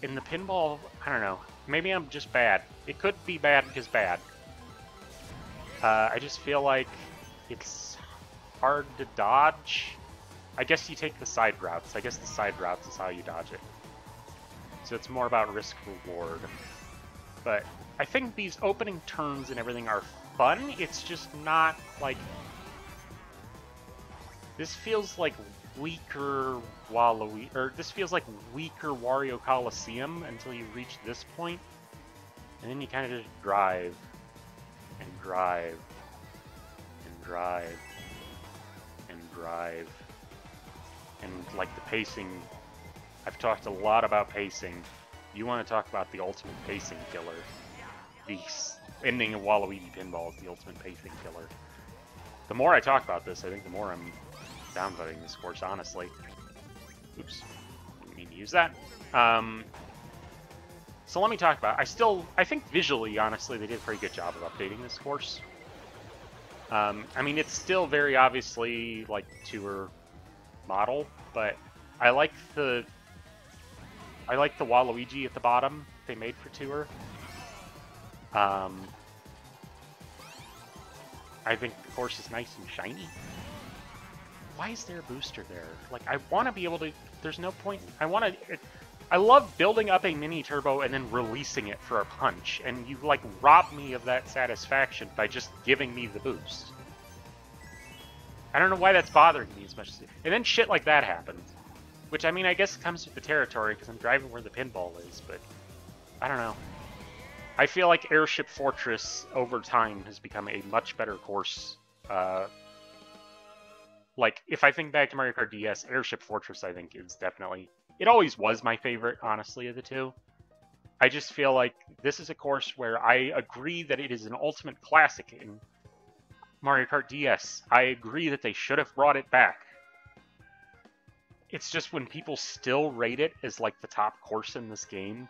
In the pinball, I don't know. Maybe I'm just bad. It could be bad because bad. I just feel like it's hard to dodge. I guess you take the side routes. I guess the side routes is how you dodge it. So it's more about risk-reward. But I think these opening turns and everything are fun. It's just not, like... This feels like weaker Waluigi... Or this feels like weaker Wario Coliseum until you reach this point. And then you kind of just drive. And drive. And drive. And drive. And, like, the pacing... I've talked a lot about pacing. You want to talk about the ultimate pacing killer. The ending of Waluigi Pinball is the ultimate pacing killer. The more I talk about this, I think the more I'm downvoting this course, honestly. Oops. Didn't mean to use that. So let me talk about it. I think visually, honestly, they did a pretty good job of updating this course. I mean, it's still very obviously, like, tour model, but I like the Waluigi at the bottom they made for tour. I think the course is nice and shiny. Why is there a booster there? Like, I want to be able to... There's no point... I love building up a mini turbo and then releasing it for a punch, and you, like, rob me of that satisfaction by just giving me the boost. I don't know why that's bothering me as much as... And then shit like that happens. Which, I mean, I guess it comes with the territory, because I'm driving where the pinball is, but... I don't know. I feel like Airship Fortress, over time, has become a much better course. Like, if I think back to Mario Kart DS, Airship Fortress, I think, is definitely... It always was my favorite, honestly, of the two. I just feel like this is a course where I agree that it is an ultimate classic in Mario Kart DS. I agree that they should have brought it back. It's just when people still rate it as, like, the top course in this game,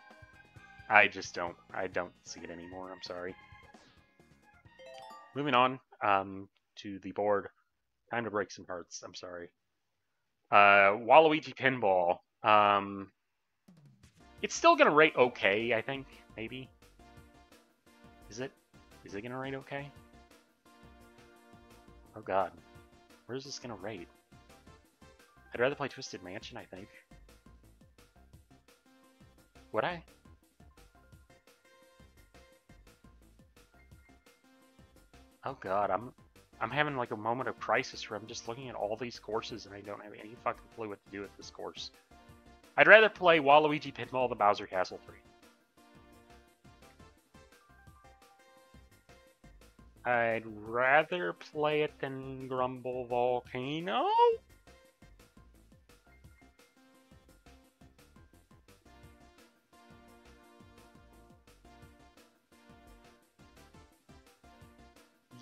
I don't see it anymore, I'm sorry. Moving on to the board. Time to break some hearts, I'm sorry. Waluigi Pinball. It's still gonna rate okay, I think, maybe. Is it? Is it gonna rate okay? Oh god. Where's this gonna rate? I'd rather play Twisted Mansion, I think. Would I? Oh god, I'm having like a moment of crisis where I'm just looking at all these courses and I don't have any fucking clue what to do with this course. I'd rather play Waluigi Pinball than Bowser Castle 3. I'd rather play it than Grumble Volcano?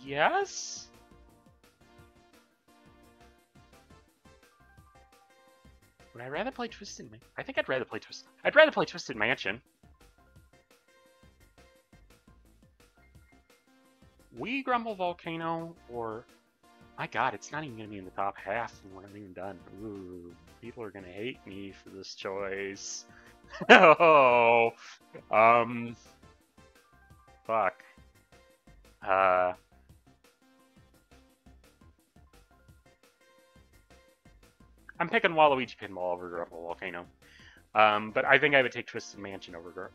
Yes? Would I rather play Twisted Mansion? I think I'd rather play Twisted Mansion. Wii Grumble Volcano, or my god, it's not even gonna be in the top half and we're not even done. Ooh, people are gonna hate me for this choice. Oh, fuck. I'm picking Waluigi Pinball over Grumble Volcano. But I think I would take Twisted Mansion over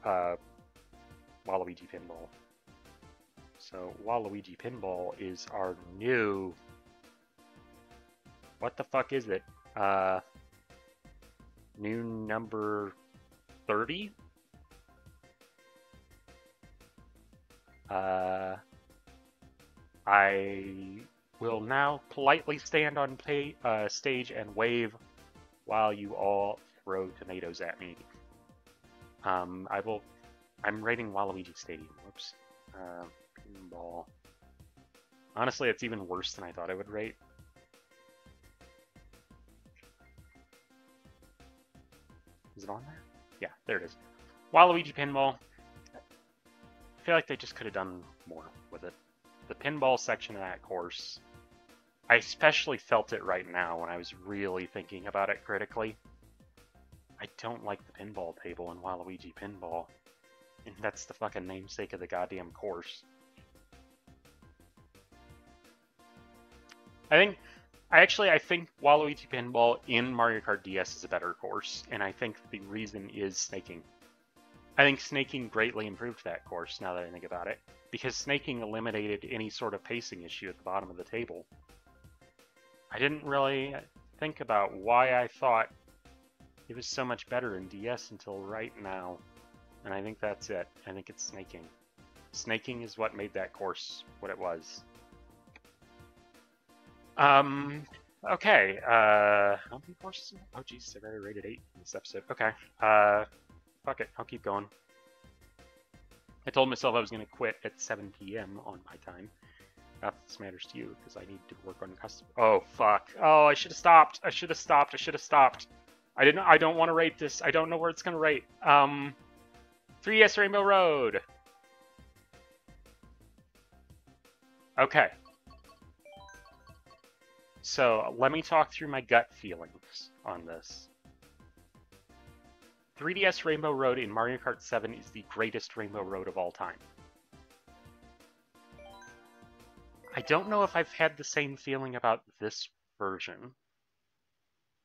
Waluigi Pinball. So Waluigi Pinball is our new... What the fuck is it? New number 30? I will now politely stand on stage and wave while you all throw tomatoes at me. I'm rating Waluigi Stadium. Whoops. Pinball. Honestly, it's even worse than I thought I would rate. Is it on there? Yeah, there it is. Waluigi Pinball. I feel like they just could have done more with it. The pinball section of that course, I especially felt it right now when I was really thinking about it critically. I don't like the pinball table in Waluigi Pinball. And that's the fucking namesake of the goddamn course. I think Waluigi Pinball in Mario Kart DS is a better course, and I think the reason is snaking. I think snaking greatly improved that course, now that I think about it, because snaking eliminated any sort of pacing issue at the bottom of the table. I didn't really think about why I thought it was so much better in DS until right now, and I think that's it. I think it's snaking. Snaking is what made that course what it was. Okay, how many courses? Oh jeez, I've already rated 8 in this episode. Okay, fuck it, I'll keep going. I told myself I was going to quit at 7 p.m. on my time. Not that this matters to you, because I need to work on custom. Oh, fuck. Oh, I should have stopped. I should have stopped. I should have stopped. I don't want to rate this. I don't know where it's going to rate. 3DS Rainbow Road. Okay. So, let me talk through my gut feelings on this. 3DS Rainbow Road in Mario Kart 7 is the greatest Rainbow Road of all time. I don't know if I've had the same feeling about this version.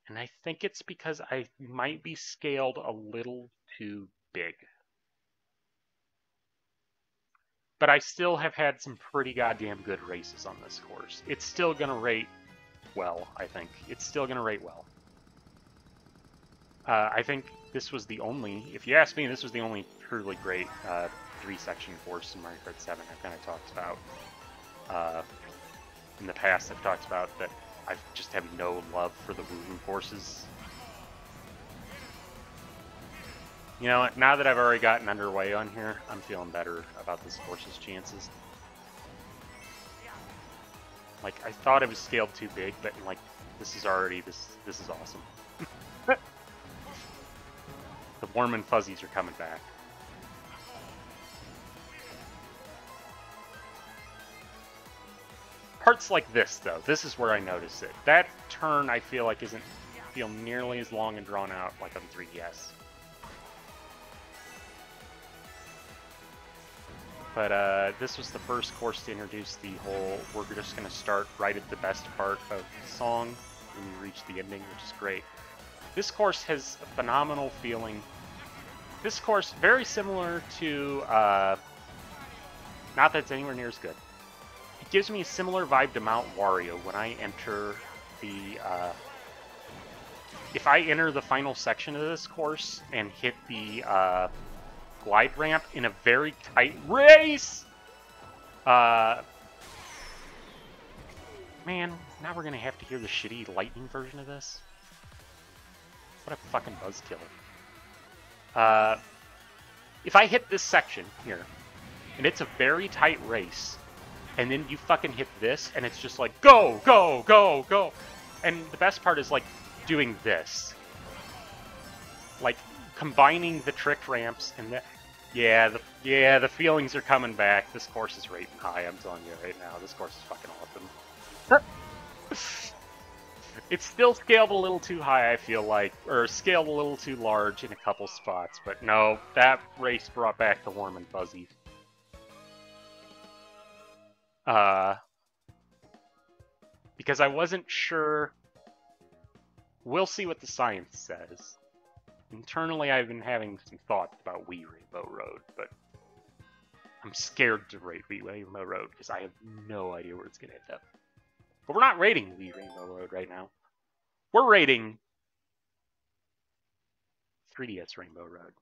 And I think it's because I might be scaled a little too big. But I still have had some pretty goddamn good races on this course. It's still going to rate well, I think. It's still going to rate well. I think this was the only, if you ask me, this was the only truly great 3-section course in Mario Kart 7 I've kind of talked about. In the past, I've talked about that I just have no love for the woo-woo courses. You know, now that I've already gotten underway on here, I'm feeling better about this course's chances. Like, I thought it was scaled too big, but like, this is already, this is awesome. The warm and fuzzies are coming back. Parts like this, though, this is where I notice it. That turn, I feel like, doesn't feel nearly as long and drawn out like on 3DS. But this was the first course to introduce the whole, we're just going to start right at the best part of the song when you reach the ending, which is great. This course has a phenomenal feeling. This course, very similar to, not that it's anywhere near as good. It gives me a similar vibe to Mount Wario when I enter the, if I enter the final section of this course and hit the, glide ramp in a very tight race, man, now we're gonna have to hear the shitty lightning version of this. What a fucking buzzkill. If I hit this section here, and it's a very tight race, and then you fucking hit this, and it's just like, go, go, go, go. And the best part is, like, doing this. Like, combining the trick ramps and the... Yeah, the feelings are coming back. This course is rating high, I'm telling you right now. This course is fucking awesome. It's still scaled a little too high, I feel like, or scaled a little too large in a couple spots, but no, that race brought back the warm and fuzzies. Because I wasn't sure. We'll see what the science says. Internally, I've been having some thoughts about Wii Rainbow Road, but I'm scared to rate Wii Rainbow Road because I have no idea where it's going to end up. But we're not rating Wii Rainbow Road right now. We're rating 3DS Rainbow Road.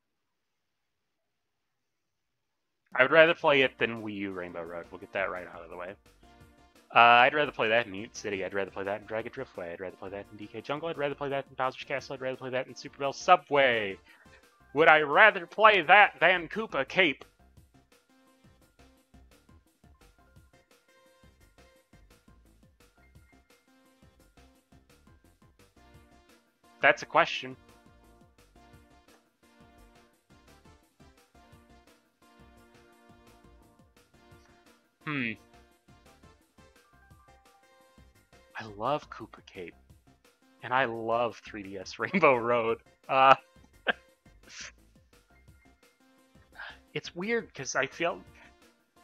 I would rather play it than Wii U Rainbow Road. We'll get that right out of the way. I'd rather play that in Mute City. I'd rather play that in Dragon Driftway. I'd rather play that in DK Jungle. I'd rather play that in Bowser's Castle. I'd rather play that in Super Bell Subway. Would I rather play that than Koopa Cape? That's a question. I love Koopa Cape. And I love 3DS Rainbow Road. It's weird because I feel...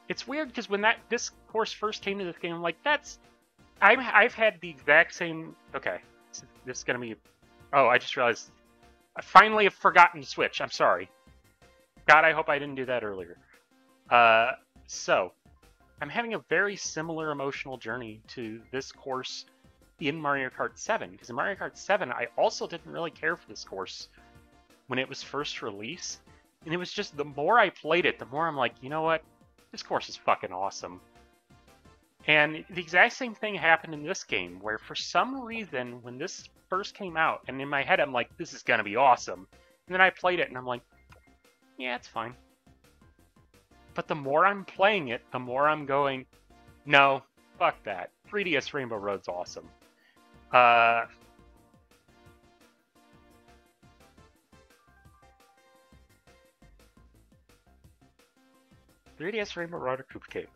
It's weird because when this course first came to this game, I'm like, I've had the exact same... Okay, this is gonna be... Oh, I just realized... I finally have forgotten to switch. I'm sorry. God, I hope I didn't do that earlier. So... I'm having a very similar emotional journey to this course in Mario Kart 7, because in Mario Kart 7, I also didn't really care for this course when it was first released, and it was just the more I played it, the more I'm like, you know what, this course is fucking awesome. And the exact same thing happened in this game, where for some reason, when this first came out, and in my head I'm like, this is gonna be awesome, and then I played it and I'm like, yeah, it's fine. But the more I'm playing it, the more I'm going, no, fuck that. 3DS Rainbow Road's awesome. 3DS Rainbow Road or Koopa Cape.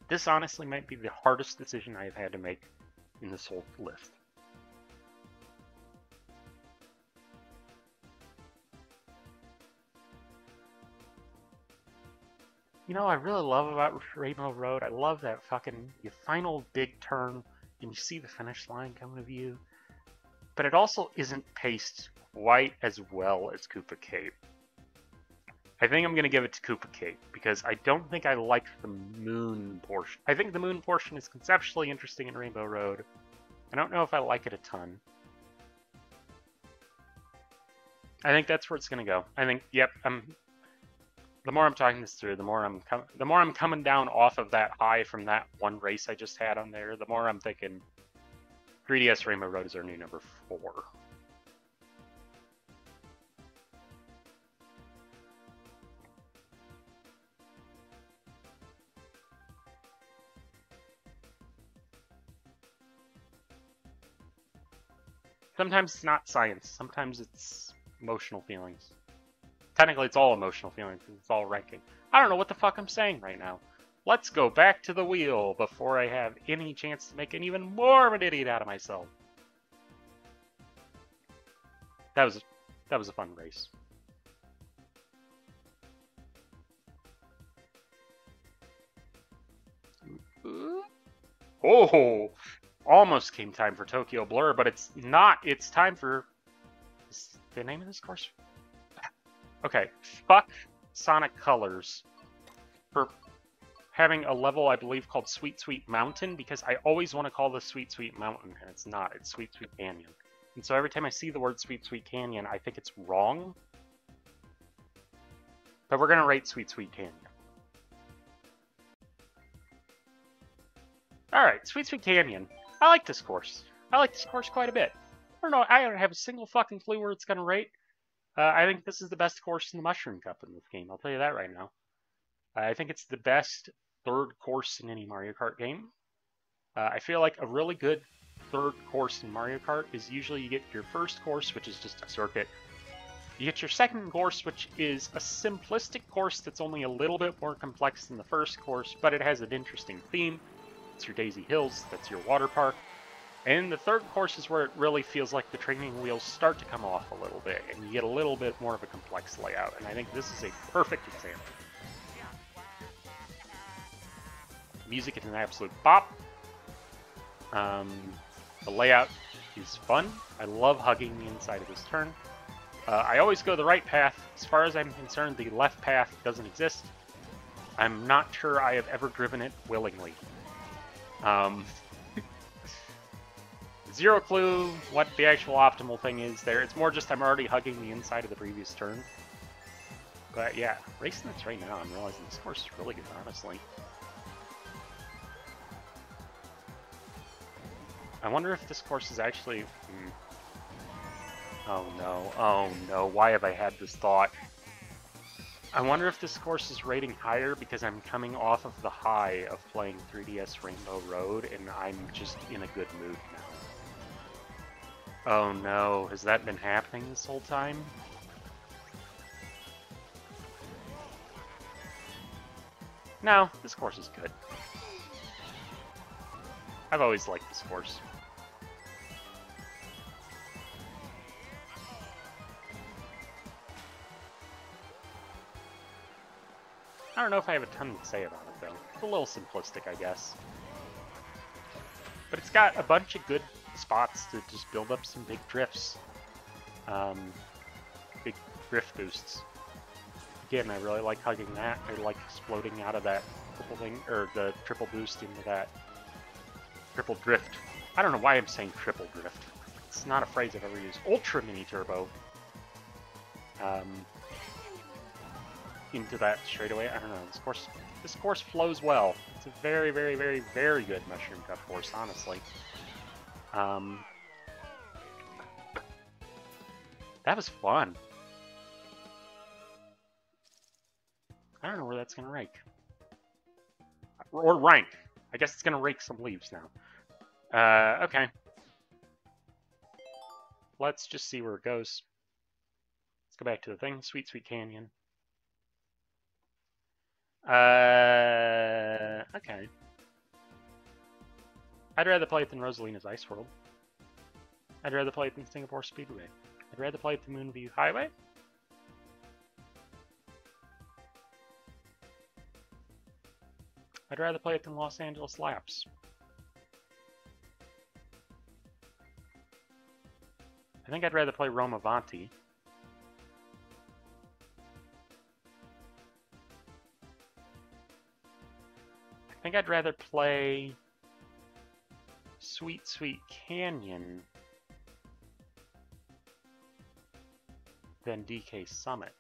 This honestly might be the hardest decision I've had to make in this whole list. You know, I really love about Rainbow Road, I love that fucking your final big turn and you see the finish line coming to you. But it also isn't paced quite as well as Koopa Cape. I think I'm going to give it to Koopa Cape because I don't think I like the moon portion. I think the moon portion is conceptually interesting in Rainbow Road. I don't know if I like it a ton. I think that's where it's going to go. I think, yep, the more I'm talking this through, the more I'm coming down off of that high from that one race I just had on there, the more I'm thinking 3DS Rainbow Road is our new number 4. Sometimes it's not science, sometimes it's emotional feelings. Technically, it's all emotional feelings, it's all ranking. I don't know what the fuck I'm saying right now. Let's go back to the wheel before I have any chance to make an even more of an idiot out of myself. That was a fun race. Oh! almost came time for Tokyo Blur, but it's not. It's time for... Is the name of this course? Okay, fuck Sonic Colors for having a level, I believe, called Sweet Sweet Mountain, because I always want to call this Sweet Sweet Mountain, and it's not. It's Sweet Sweet Canyon. And so every time I see the word Sweet Sweet Canyon, I think it's wrong. But we're going to rate Sweet Sweet Canyon. Alright, Sweet Sweet Canyon. I like this course. I like this course quite a bit. I don't know, I don't have a single fucking clue where it's going to rate. I think this is the best course in the Mushroom Cup in this game. I'll tell you that right now. I think it's the best third course in any Mario Kart game. I feel like a really good third course in Mario Kart is usually you get your first course, which is just a circuit. You get your second course, which is a simplistic course that's only a little bit more complex than the first course, but it has an interesting theme. It's your Daisy Hills, that's your water park. And the third course is where it really feels like the training wheels start to come off a little bit, and you get a little bit more of a complex layout, and I think this is a perfect example. Music is an absolute bop. The layout is fun. I love hugging the inside of this turn. I always go the right path. As far as I'm concerned, the left path doesn't exist. I'm not sure I have ever driven it willingly. Zero clue what the actual optimal thing is there. It's more just I'm already hugging the inside of the previous turn. But yeah, racing this right now, I'm realizing this course is really good, honestly. I wonder if this course is actually... Oh no, why have I had this thought? I wonder if this course is rating higher because I'm coming off of the high of playing 3DS Rainbow Road, and I'm just in a good mood now. Oh no, has that been happening this whole time? No, this course is good. I've always liked this course. I don't know if I have a ton to say about it, though. It's a little simplistic, I guess. But it's got a bunch of good spots to just build up some big drifts. Big drift boosts. Again, I really like hugging that. I like exploding out of that triple thing, or the triple boost into that triple drift. I don't know why I'm saying triple drift. It's not a phrase I've ever used. Ultra Mini Turbo. Into that straightaway. I don't know. This course flows well. It's a very, very, very, very good Mushroom Cup course, honestly. That was fun. I don't know where that's gonna rank. Or rank. I guess it's gonna rake some leaves now. Okay. Let's just see where it goes. Let's go back to the thing. Sweet Sweet Canyon. Okay. I'd rather play it than Rosalina's Ice World. I'd rather play it than Singapore Speedway. I'd rather play it than Moonview Highway. I'd rather play it than Los Angeles Laps. I think I'd rather play Rome Avanti. I think I'd rather play Sweet Sweet Canyon than DK Summit.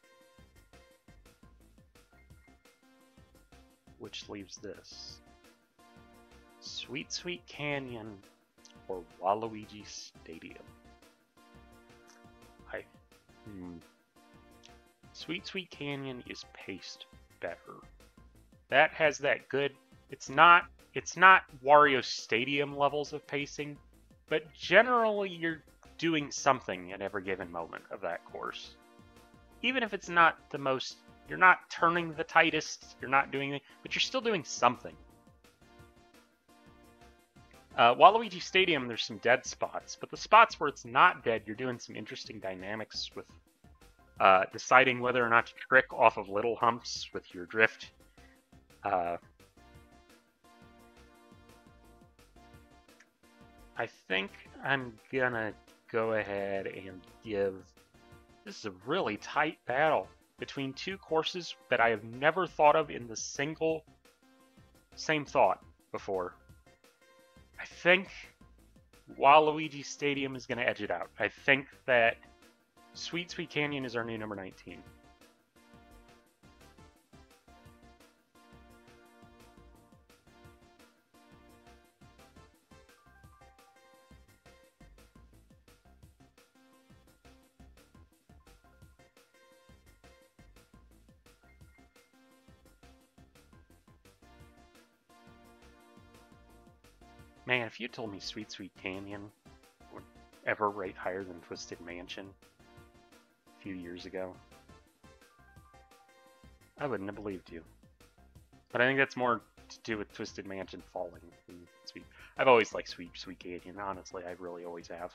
Which leaves this. Sweet Sweet Canyon or Waluigi Stadium. Sweet Sweet Canyon is paced better. That has that good... It's not Wario Stadium levels of pacing, but generally you're doing something at every given moment of that course. Even if it's not the most... You're not turning the tightest, you're not doing it, but you're still doing something. Waluigi Stadium, there's some dead spots, but the spots where it's not dead, you're doing some interesting dynamics with deciding whether or not to trick off of little humps with your drift. I think I'm gonna go ahead and give... This is a really tight battle between two courses that I have never thought of in the same thought before. I think Waluigi Stadium is going to edge it out. I think that Sweet Sweet Canyon is our new number 19. Man, if you told me Sweet Sweet Canyon would ever rate higher than Twisted Mansion a few years ago, I wouldn't have believed you. But I think that's more to do with Twisted Mansion falling than Sweet. I've always liked Sweet Sweet Canyon, honestly. I really always have.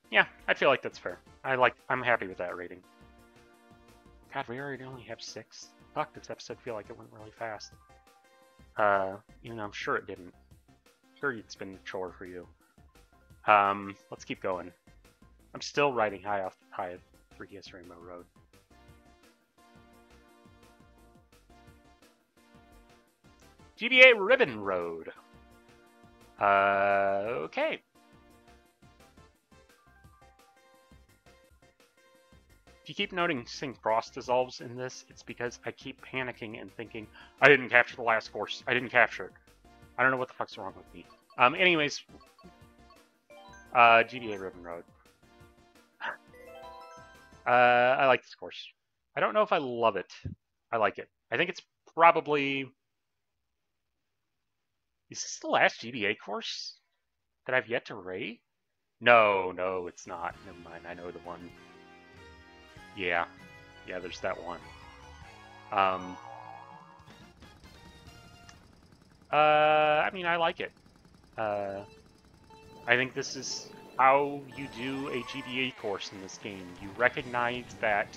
Yeah, I feel like that's fair. I'm happy with that rating. God, we already only have 6. Fuck, this episode feel like it went really fast. Even though I'm sure it didn't. Sure, it's been a chore for you. Let's keep going. I'm still riding high of 3DS Rainbow Road. GBA Ribbon Road. Okay. If you keep noticing cross dissolves in this, it's because I keep panicking and thinking, I didn't capture the last course. I didn't capture it. I don't know what the fuck's wrong with me. Anyways, GBA Ribbon Road. I like this course. I don't know if I love it. I like it. I think it's probably... Is this the last GBA course that I've yet to rate? No, it's not. Never mind, I know the one. Yeah, there's that one. I mean, I like it. I think this is how you do a GBA course in this game. You recognize that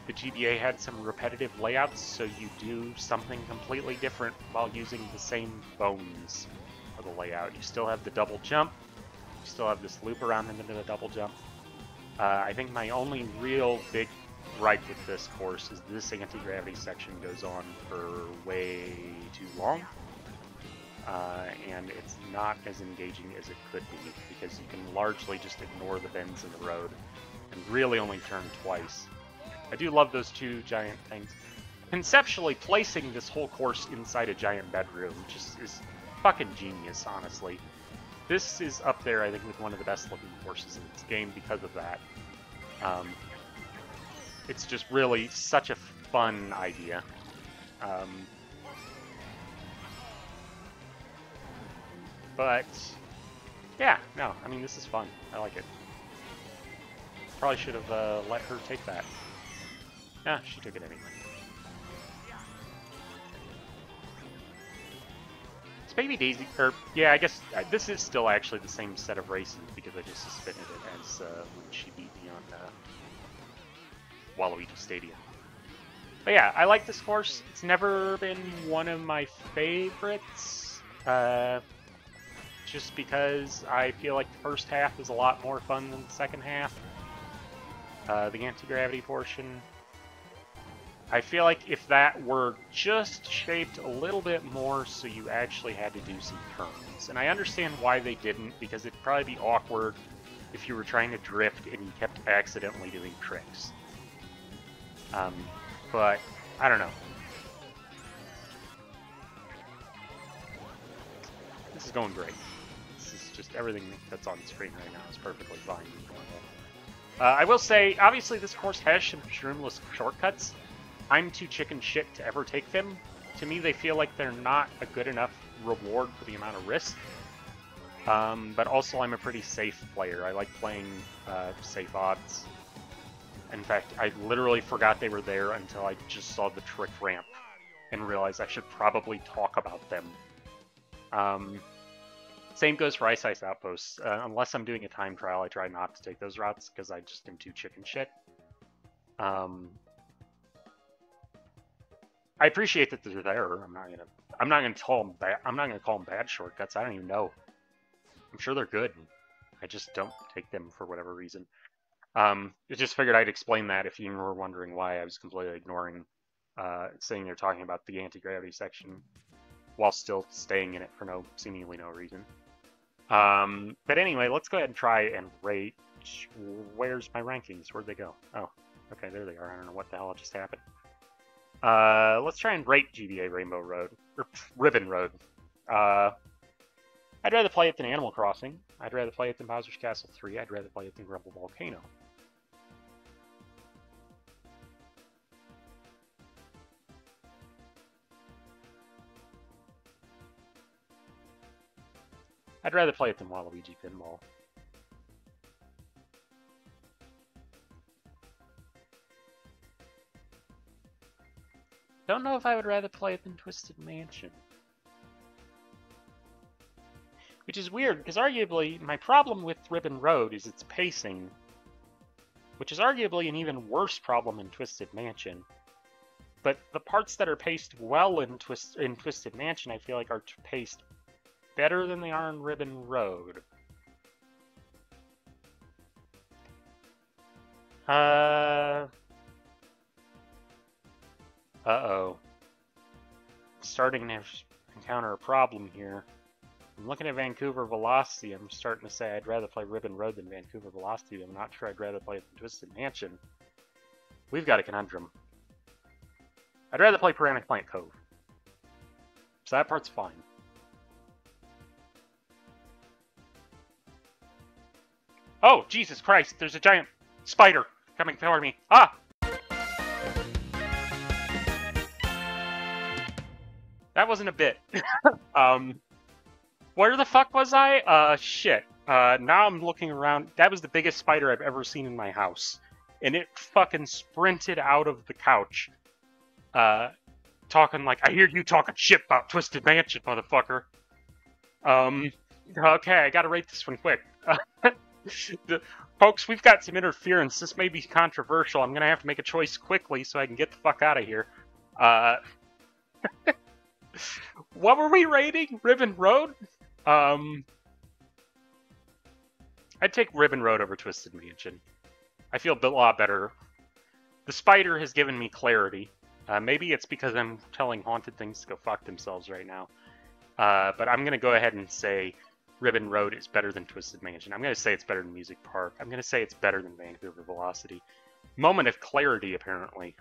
the GBA had some repetitive layouts, so you do something completely different while using the same bones of the layout. You still have the double jump. You still have this loop around into the double jump. I think my only real big gripe with this course is this anti-gravity section goes on for way too long. And it's not as engaging as it could be, because you can largely just ignore the bends in the road and really only turn twice. I do love those two giant things. Conceptually, placing this whole course inside a giant bedroom just is fucking genius, honestly. This is up there, I think, with one of the best looking courses in this game because of that. It's just really such a fun idea. But, yeah, no, I mean, this is fun. I like it. Probably should have let her take that. Yeah, she took it anyway. It's Baby Daisy, or, yeah, I guess this is still actually the same set of races because I just suspended it as when she beat me on Waluigi Stadium. But yeah, I like this course. It's never been one of my favorites, just because I feel like the first half is a lot more fun than the second half. The anti-gravity portion. I feel like if that were just shaped a little bit more so you actually had to do some turns. And I understand why they didn't, because it'd probably be awkward if you were trying to drift and you kept accidentally doing tricks. But, I don't know. This is going great. This is just everything that's on the screen right now is perfectly fine and normal. I will say, obviously this course has some shroomless shortcuts. I'm too chicken shit to ever take them. To me, they feel like they're not a good enough reward for the amount of risk. But also, I'm a pretty safe player. I like playing safe odds. In fact, I literally forgot they were there until I just saw the trick ramp and realized I should probably talk about them. Same goes for Ice Ice Outposts. Unless I'm doing a time trial, I try not to take those routes because I just am too chicken shit. I appreciate that they're there. I'm not gonna call them bad. I'm not gonna call them bad shortcuts. I don't even know. I'm sure they're good. I just don't take them for whatever reason. I just figured I'd explain that if you were wondering why I was completely ignoring sitting there talking about the anti-gravity section while still staying in it for seemingly no reason. But anyway, let's go ahead and try and rate. Where's my rankings? Where'd they go? Oh, okay, there they are. I don't know what the hell just happened. Let's try and rate GBA Rainbow Road, or Ribbon Road. I'd rather play it than Animal Crossing. I'd rather play it than Bowser's Castle 3. I'd rather play it than Grumble Volcano. I'd rather play it than Waluigi Pinball. Don't know if I would rather play it than Twisted Mansion. Which is weird, because arguably, my problem with Ribbon Road is its pacing, which is arguably an even worse problem in Twisted Mansion. But the parts that are paced well in Twisted Mansion, I feel like are paced better than they are in Ribbon Road. Uh-oh. Starting to encounter a problem here. I'm looking at Vancouver Velocity. I'm starting to say I'd rather play Ribbon Road than Vancouver Velocity. I'm not sure I'd rather play Twisted Mansion. We've got a conundrum. I'd rather play Piranha Plant Cove. So that part's fine. Oh, Jesus Christ! There's a giant spider coming toward me. Ah! That wasn't a bit. Where the fuck was I? Shit. Now I'm looking around. That was the biggest spider I've ever seen in my house. And it fucking sprinted out of the couch. Talking like, I hear you talking shit about Twisted Mansion, motherfucker. Okay, I gotta rate this one quick. Folks, we've got some interference. This may be controversial. I'm gonna have to make a choice quickly so I can get the fuck out of here. What were we rating? Ribbon Road? I'd take Ribbon Road over Twisted Mansion. I feel a lot better. The spider has given me clarity. Maybe it's because I'm telling haunted things to go fuck themselves right now. But I'm going to go ahead and say Ribbon Road is better than Twisted Mansion. I'm going to say it's better than Music Park. I'm going to say it's better than Vancouver Velocity. Moment of clarity, apparently.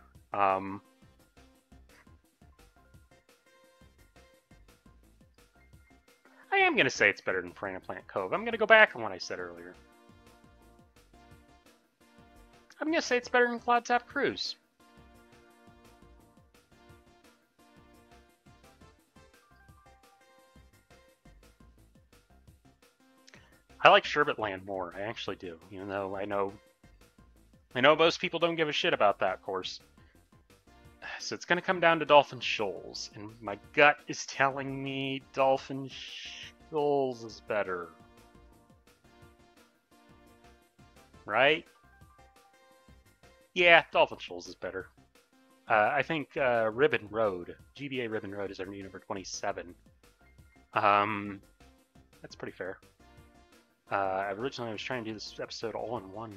I am going to say it's better than Piranha Plant Cove. I'm going to go back on what I said earlier. I'm going to say it's better than Cloud Top Cruise. I like Sherbetland more. I actually do. Even though I know most people don't give a shit about that course. So it's going to come down to Dolphin Shoals, and my gut is telling me Dolphin Shoals is better. Right? Yeah, Dolphin Shoals is better. I think Ribbon Road, GBA Ribbon Road is our new number 27. That's pretty fair. Originally I was trying to do this episode all in one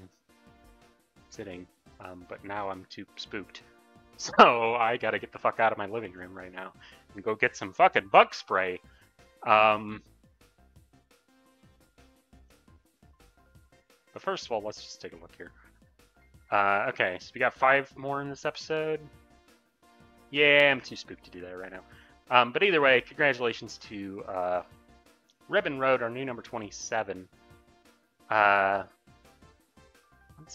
sitting, but now I'm too spooked. So I gotta get the fuck out of my living room right now and go get some fucking bug spray. But first of all, let's just take a look here. Okay, so we got 5 more in this episode. Yeah, I'm too spooked to do that right now. But either way, congratulations to Ribbon Road, our new number 27. Once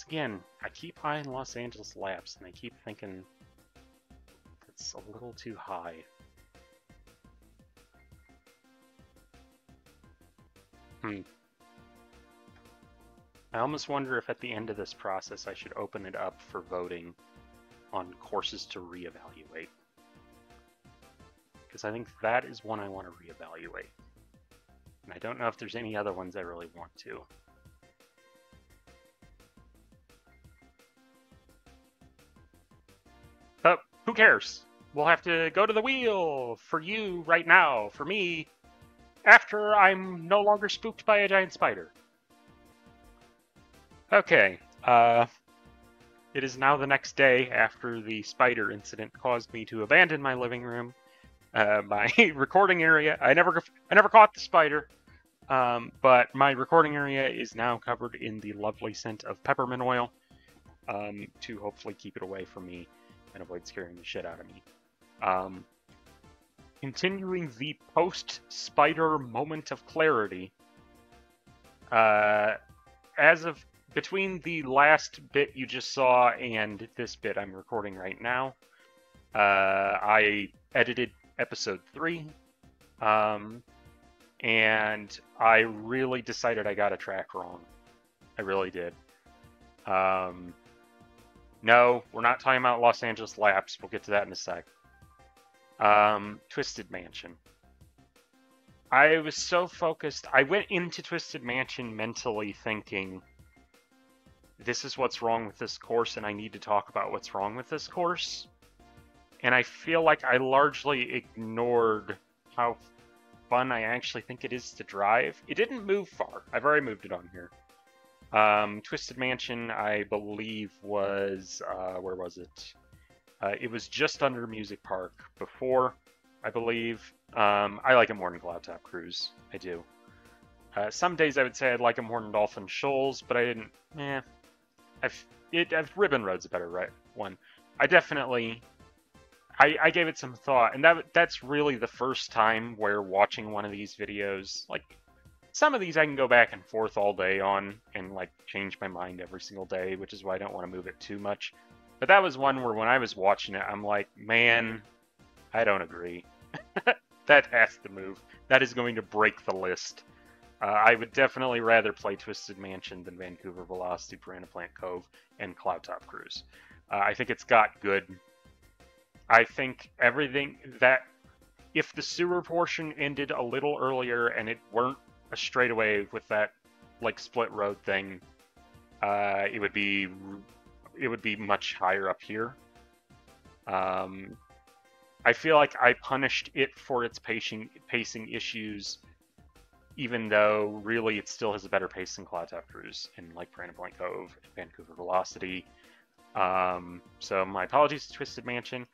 again, I keep eyeing Los Angeles Labs, and I keep thinking it's a little too high. I almost wonder if at the end of this process I should open it up for voting on courses to reevaluate. Because I think that is one I want to reevaluate. And I don't know if there's any other ones I really want to. But who cares? we'll have to go to the wheel for you right now. For me, after I'm no longer spooked by a giant spider. Okay, it is now the next day after the spider incident caused me to abandon my living room, my recording area. I never caught the spider, but my recording area is now covered in the lovely scent of peppermint oil, to hopefully keep it away from me and avoid scaring the shit out of me. Continuing the post-spider moment of clarity, as of between the last bit you just saw and this bit I'm recording right now, I edited episode 3, and I really decided I got a track wrong. I really did. No, we're not talking about Los Angeles Laps. We'll get to that in a sec. Twisted Mansion. I was so focused. I went into Twisted Mansion mentally thinking, this is what's wrong with this course, and I need to talk about what's wrong with this course. And I feel like I largely ignored how fun I actually think it is to drive. It didn't move far. I've already moved it on here. Twisted Mansion, I believe, was, where was it? It was just under Music Park before, I believe. I like it more than Cloud Top Cruise. I do. Some days I would say I'd like it more than Dolphin Shoals, but I didn't. Ribbon Road's a better one. I definitely. I gave it some thought, and that's really the first time where watching one of these videos, like, some of these I can go back and forth all day on and, like, change my mind every single day, which is why I don't want to move it too much. But that was one where when I was watching it, I'm like, man, I don't agree. That has to move. That is going to break the list. I would definitely rather play Twisted Mansion than Vancouver Velocity, Piranha Plant Cove, and Cloud Top Cruise. I think it's got good. I think everything that, if the sewer portion ended a little earlier and it weren't a straightaway with that, like, split road thing, it would be much higher up here. I feel like I punished it for its pacing issues, even though really it still has a better pace than Cloud Top Cruise and, like, Piranha Plant Cove and Vancouver Velocity. So my apologies to Twisted Mansion.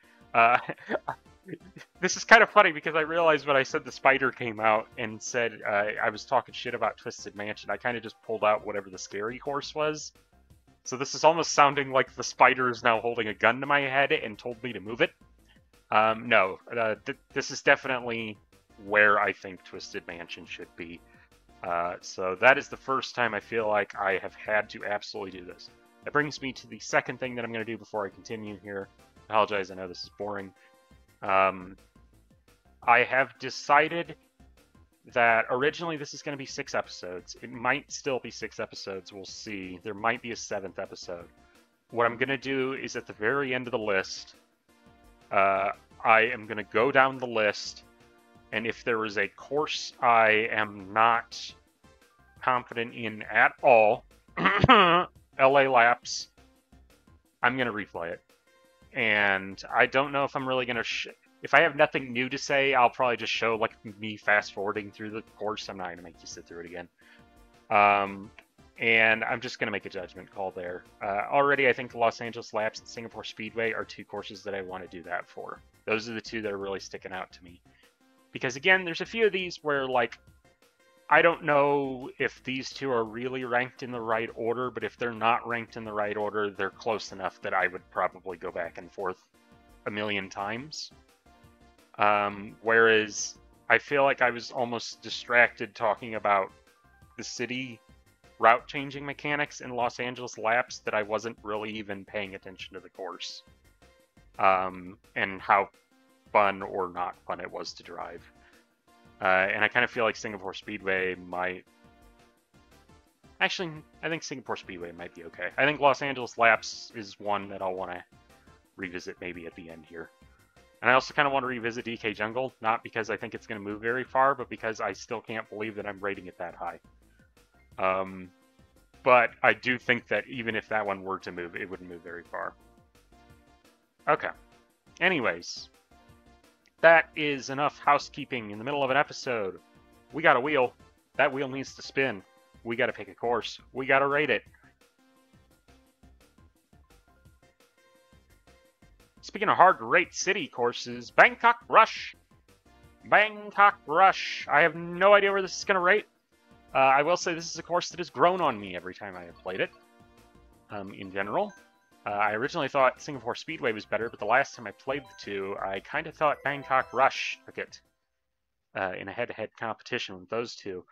This is kind of funny because I realized when I said the spider came out and said I was talking shit about Twisted Mansion, I kind of just pulled out whatever the scary horse was. So this is almost sounding like the spider is now holding a gun to my head and told me to move it. No, this is definitely where I think Twisted Mansion should be. So that is the first time I feel like I have had to absolutely do this. That brings me to the second thing that I'm going to do before I continue here. I apologize, I know this is boring. I have decided that originally this is going to be 6 episodes. It might still be 6 episodes, we'll see. There might be a 7th episode. What I'm going to do is at the very end of the list, I am going to go down the list, and if there is a course I am not confident in at all, LA Laps, I'm going to replay it. And I don't know if I'm really going to... if I have nothing new to say, I'll probably just show, like, me fast-forwarding through the course. I'm not going to make you sit through it again. And I'm just going to make a judgment call there. Already, I think Los Angeles Laps and Singapore Speedway are 2 courses that I want to do that for. Those are the 2 that are really sticking out to me. Because, again, there's a few of these where, like, I don't know if these 2 are really ranked in the right order, but if they're not ranked in the right order, they're close enough that I would probably go back and forth a million times. Whereas I feel like I was almost distracted talking about the city route changing mechanics in Los Angeles Laps that I wasn't really even paying attention to the course. And how fun or not fun it was to drive. And I kind of feel like Singapore Speedway might... Actually, I think Singapore Speedway might be okay. I think Los Angeles Laps is one that I'll want to revisit maybe at the end here. And I also kind of want to revisit DK Jungle, not because I think it's going to move very far, but because I still can't believe that I'm rating it that high. But I do think that even if that one were to move, it wouldn't move very far. Okay. Anyways, that is enough housekeeping in the middle of an episode. We got a wheel. That wheel needs to spin. We got to pick a course. We got to rate it. Speaking of hard to rate city courses, Bangkok Rush. Bangkok Rush. I have no idea where this is going to rate. I will say this is a course that has grown on me every time I have played it, in general. I originally thought Singapore Speedway was better, but the last time I played the two, I kind of thought Bangkok Rush took it in a head-to-head competition with those two.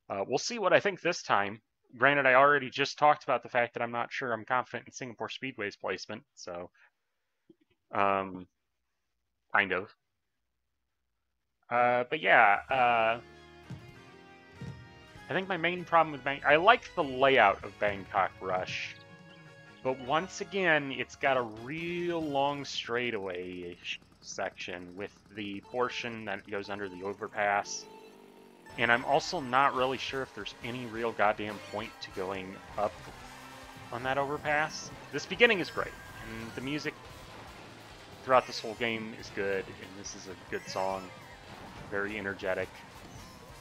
We'll see what I think this time. Granted, I already just talked about the fact that I'm not sure I'm confident in Singapore Speedway's placement, so kind of. But yeah, I think my main problem with I like the layout of Bangkok Rush, but once again, it's got a real long straightaway-ish section with the portion that goes under the overpass. And I'm also not really sure if there's any real goddamn point to going up on that overpass. This beginning is great, and the music throughout this whole game is good, and this is a good song. Very energetic.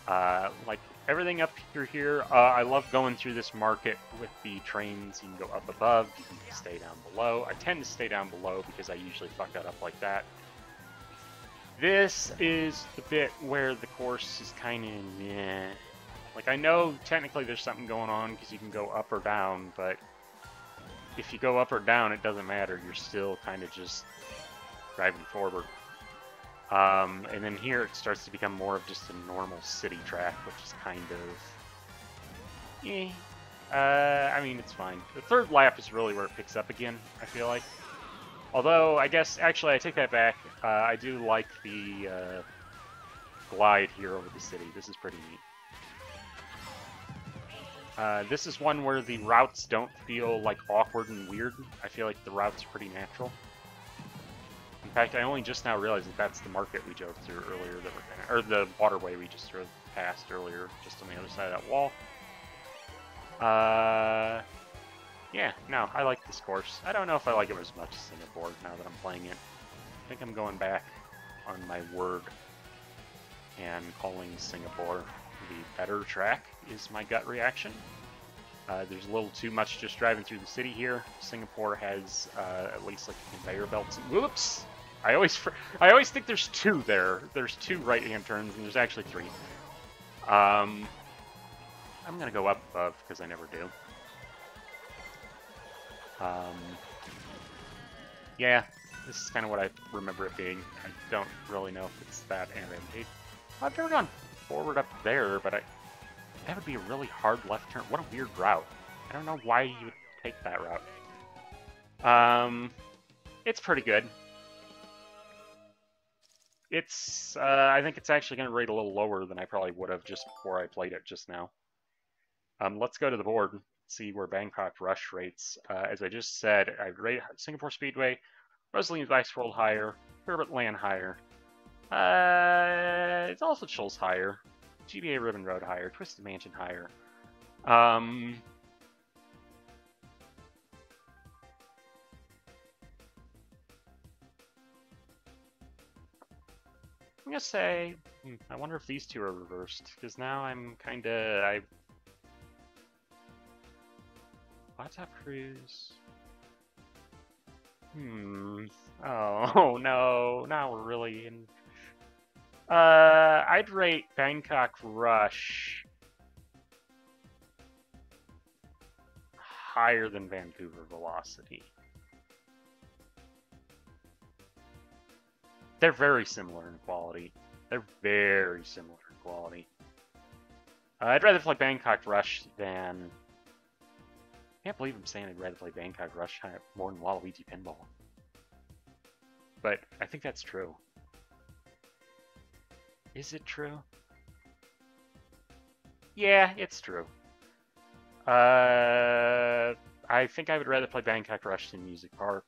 Like, everything up here, I love going through this market with the trains. You can go up above, you can stay down below. I tend to stay down below because I usually fuck that up like that. This is the bit where the course is kind of meh. Like, I know technically there's something going on because you can go up or down, but if you go up or down, it doesn't matter. You're still kind of just driving forward. And then here it starts to become more of just a normal city track, which is kind of... I mean, it's fine. The third lap is really where it picks up again, I feel like. Although, I guess, actually, I take that back. I do like the glide here over the city. This is pretty neat. This is one where the routes don't feel, like, awkward and weird. I feel like the routes are pretty natural. In fact, I only just now realized that that's the market we drove through earlier, that we're kinda, or the waterway we just drove past earlier, just on the other side of that wall. Yeah, no, I like this course. I don't know if I like it as much as Singapore now that I'm playing it. I think I'm going back on my word and calling Singapore the better track is my gut reaction. There's a little too much just driving through the city here. Singapore has at least like a conveyor belt. Whoops! I always think there's two there. There's two right-hand turns, and there's actually three. I'm gonna go up above because I never do. Yeah, this is kind of what I remember it being. I don't really know if it's that advantageous. I've never gone forward up there, but that would be a really hard left turn. What a weird route. I don't know why you would take that route. It's pretty good. It's, I think it's actually going to rate a little lower than I probably would have just before I played it just now. Let's go to the board and see where Bangkok Rush rates. As I just said, I rate Singapore Speedway, Rosalie's Ice World higher, Herbert Land higher. It also shows higher. GBA Ribbon Road higher, Twisted Mansion higher. I'm gonna say, I wonder if these two are reversed, because now I'm kinda, Flat Top Cruise. Oh no, now we're really in. I'd rate Bangkok Rush higher than Vancouver Velocity. They're very similar in quality. They're very similar in quality. I'd rather play Bangkok Rush than... I can't believe I'm saying I'd rather play Bangkok Rush more than Waluigi Pinball. But I think that's true. Is it true? Yeah, it's true. I think I would rather play Bangkok Rush than Music Park.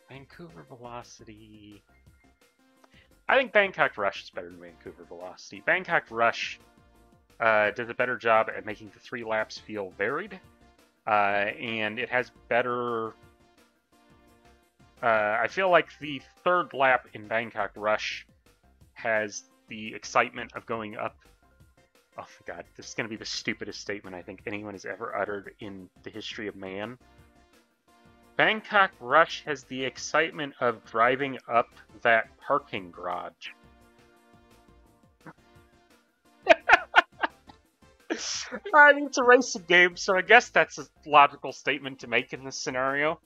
Vancouver Velocity... I think Bangkok Rush is better than Vancouver Velocity. Bangkok Rush does a better job at making the 3 laps feel varied, and it has better... I feel like the 3rd lap in Bangkok Rush has the excitement of going up... Oh my god, this is going to be the stupidest statement I think anyone has ever uttered in the history of man. Bangkok Rush has the excitement of driving up that parking garage. I mean, it's a racing game, so I guess that's a logical statement to make in this scenario.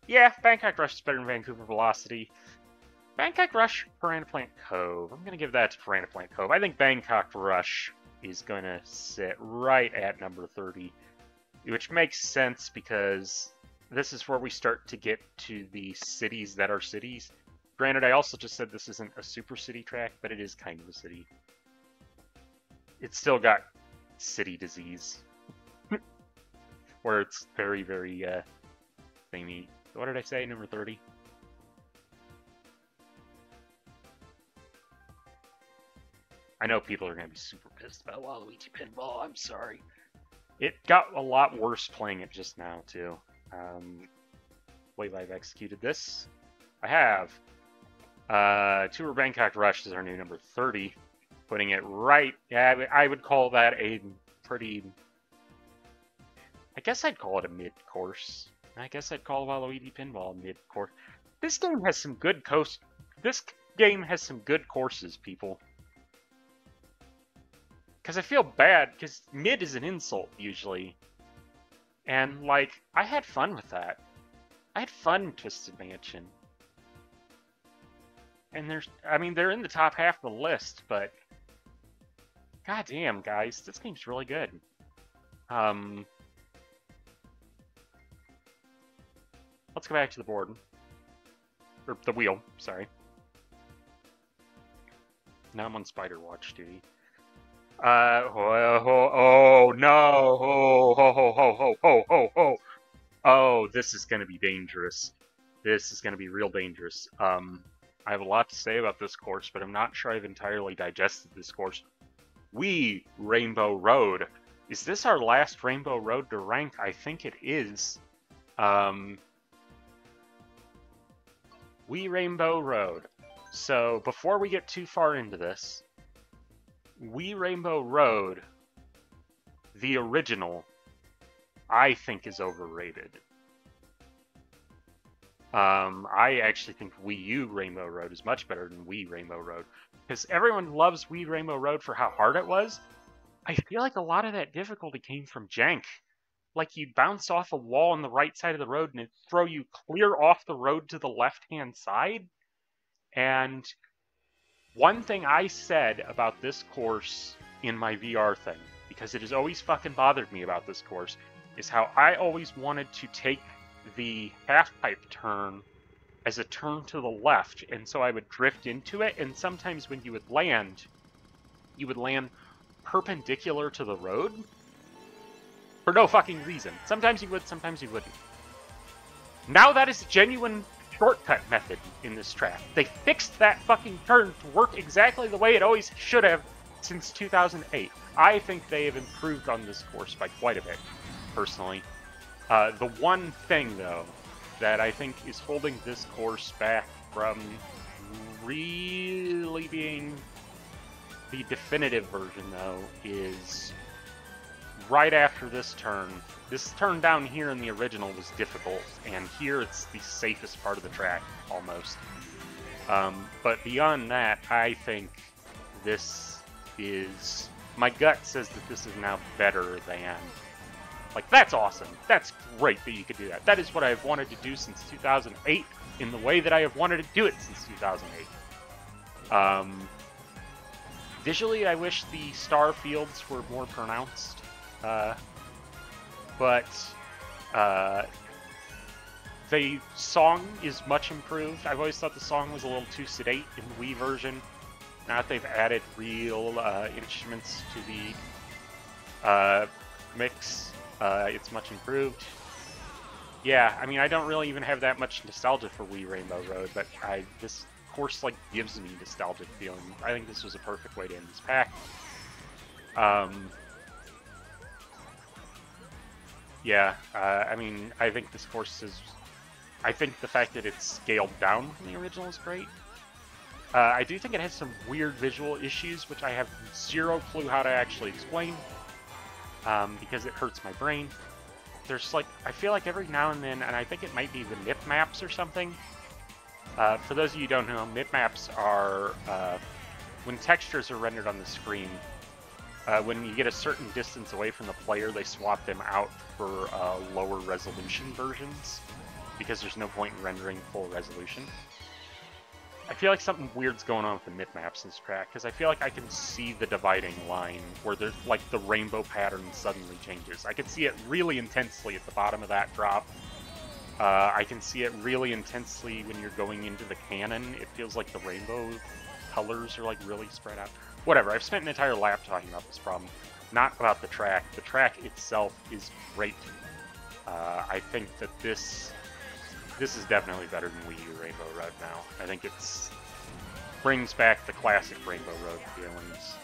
Yeah, Bangkok Rush is better than Vancouver Velocity. Bangkok Rush, Piranha Plant Cove. I'm going to give that to Piranha Plant Cove. I think Bangkok Rush is going to sit right at number 30, which makes sense because this is where we start to get to the cities that are cities. Granted, I also just said this isn't a super city track, but it is kind of a city. It's still got city disease. Where it's very, very, thingy. What did I say? Number 30? I know people are going to be super pissed about Waluigi Pinball. I'm sorry. It got a lot worse playing it just now, too. Wait, I've executed this. I have. Tour Bangkok Rush is our new number 30. Putting it right... Yeah, I would call that a pretty... I guess I'd call it a mid-course. I guess I'd call Waluigi Pinball mid-course. This game has some good This game has some good courses, people. Because I feel bad, because mid is an insult, usually. And, like, I had fun with that. I had fun in Twisted Mansion. And they're in the top half of the list, but... Goddamn, guys, this game's really good. Let's go back to the board. Or the wheel, sorry. Now I'm on Spider Watch duty. Oh no! Oh, this is gonna be dangerous. This is gonna be real dangerous. I have a lot to say about this course, but I'm not sure I've entirely digested this course. Wii Rainbow Road. Is this our last Rainbow Road to rank? I think it is. Wii Rainbow Road. So, before we get too far into this, Wii Rainbow Road, the original, I think is overrated. I actually think Wii U Rainbow Road is much better than Wii Rainbow Road. Because everyone loves Wii Rainbow Road for how hard it was. I feel like a lot of that difficulty came from jank. Like, you'd bounce off a wall on the right side of the road and it'd throw you clear off the road to the left-hand side. And one thing I said about this course in my VR thing, because it has always fucking bothered me about this course, is how I always wanted to take the half-pipe turn as a turn to the left, and so I would drift into it, and sometimes when you would land perpendicular to the road. For no fucking reason. Sometimes you would, sometimes you wouldn't. Now that is a genuine shortcut method in this track. They fixed that fucking turn to work exactly the way it always should have since 2008. I think they have improved on this course by quite a bit, personally. The one thing, though, that I think is holding this course back from really being the definitive version, though, is right after this turn. This turn down here in the original was difficult, and here it's the safest part of the track, almost. But beyond that, I think this is... My gut says that this is now better than... Like, that's awesome. That's great that you could do that. That is what I've wanted to do since 2008, in the way that I have wanted to do it since 2008. Visually, I wish the star fields were more pronounced. But the song is much improved. I've always thought the song was a little too sedate in the Wii version. Now that they've added real instruments to the mix, it's much improved. Yeah, I mean, I don't really even have that much nostalgia for Wii Rainbow Road, but this course like gives me nostalgic feeling. I think this was a perfect way to end this pack. Yeah, I mean, I think this course is... I think the fact that it's scaled down from the original is great. I do think it has some weird visual issues, which I have zero clue how to actually explain, because it hurts my brain. There's like, I feel like every now and then, and I think it might be the nip maps or something. For those of you who don't know, nip maps are when textures are rendered on the screen. When you get a certain distance away from the player, they swap them out for lower resolution versions, because there's no point in rendering full resolution. I feel like something weird's going on with the nip maps in this track, because I feel like I can see the dividing line where there's like the rainbow pattern suddenly changes. I can see it really intensely at the bottom of that drop. I can see it really intensely when you're going into the cannon. It feels like the rainbow colors are like really spread out. Whatever, I've spent an entire lap talking about this problem, not about the track. The track itself is great. I think that this is definitely better than Wii U Rainbow Road now. I think it's brings back the classic Rainbow Road feelings.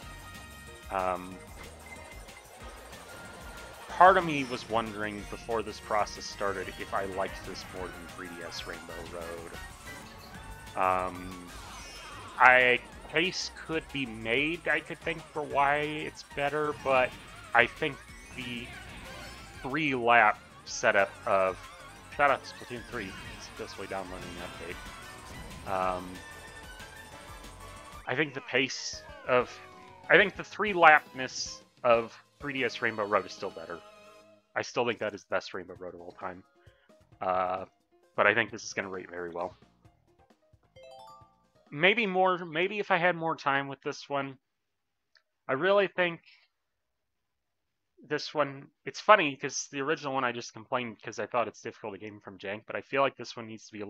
Part of me was wondering before this process started if I liked this more than 3DS Rainbow Road. A case could be made, I could think, for why it's better, but I think the 3-lap setup of... Shout out to Splatoon 3, successfully downloading the update. I think the pace of... I think the 3-lapness of 3DS Rainbow Road is still better. I still think that is the best Rainbow Road of all time. But I think this is going to rate very well. Maybe if I had more time with this one. I really think this one, it's funny because the original one I just complained because I thought it's difficult to game from jank, but I feel like this one needs to be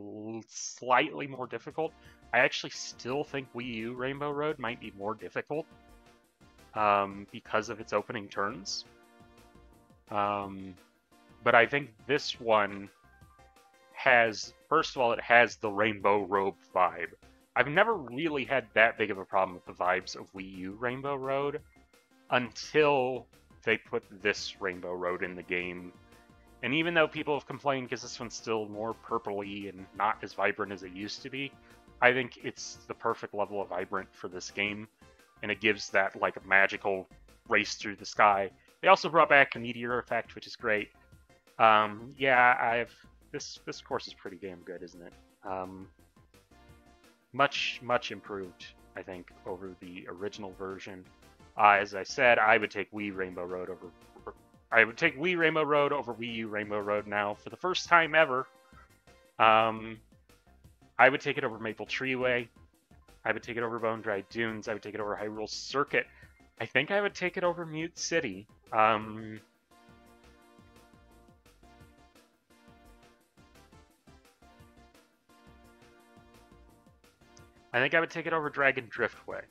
slightly more difficult. I actually still think Wii U Rainbow Road might be more difficult because of its opening turns. But I think this one has, first of all, it has the Rainbow Road vibe. I've never really had that big of a problem with the vibes of Wii U Rainbow Road until they put this Rainbow Road in the game. And even though people have complained because this one's still more purpley and not as vibrant as it used to be, I think it's the perfect level of vibrant for this game. And it gives that like a magical race through the sky. They also brought back the meteor effect, which is great. Yeah, this course is pretty damn good, isn't it? Much improved, I think, over the original version. As I said, I would take Wii Rainbow Road over Wii U Rainbow Road now for the first time ever. I would take it over Maple Treeway. I would take it over Bone Dry Dunes. I would take it over Hyrule Circuit. I think I would take it over Mute City. I think I would take it over Dragon Driftway.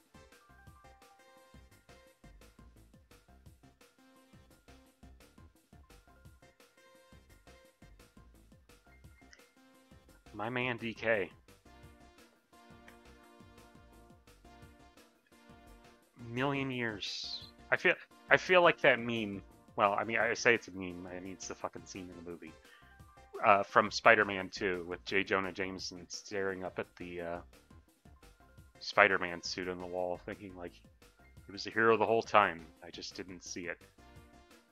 My man DK. Million years. I feel like that meme. Well, I mean, I say it's a meme. I mean, it's the fucking scene in the movie from Spider-Man 2 with J. Jonah Jameson staring up at the Spider-Man suit on the wall, thinking like he was a hero the whole time. I just didn't see it.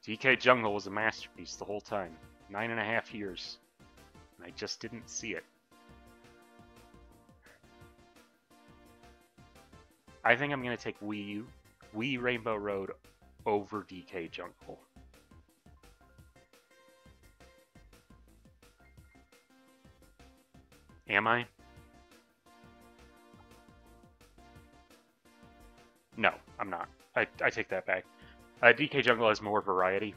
DK Jungle was a masterpiece the whole time. 9.5 years. And I just didn't see it. I think I'm going to take Wii Rainbow Road over DK Jungle. Am I? No, I'm not. I take that back. DK Jungle has more variety.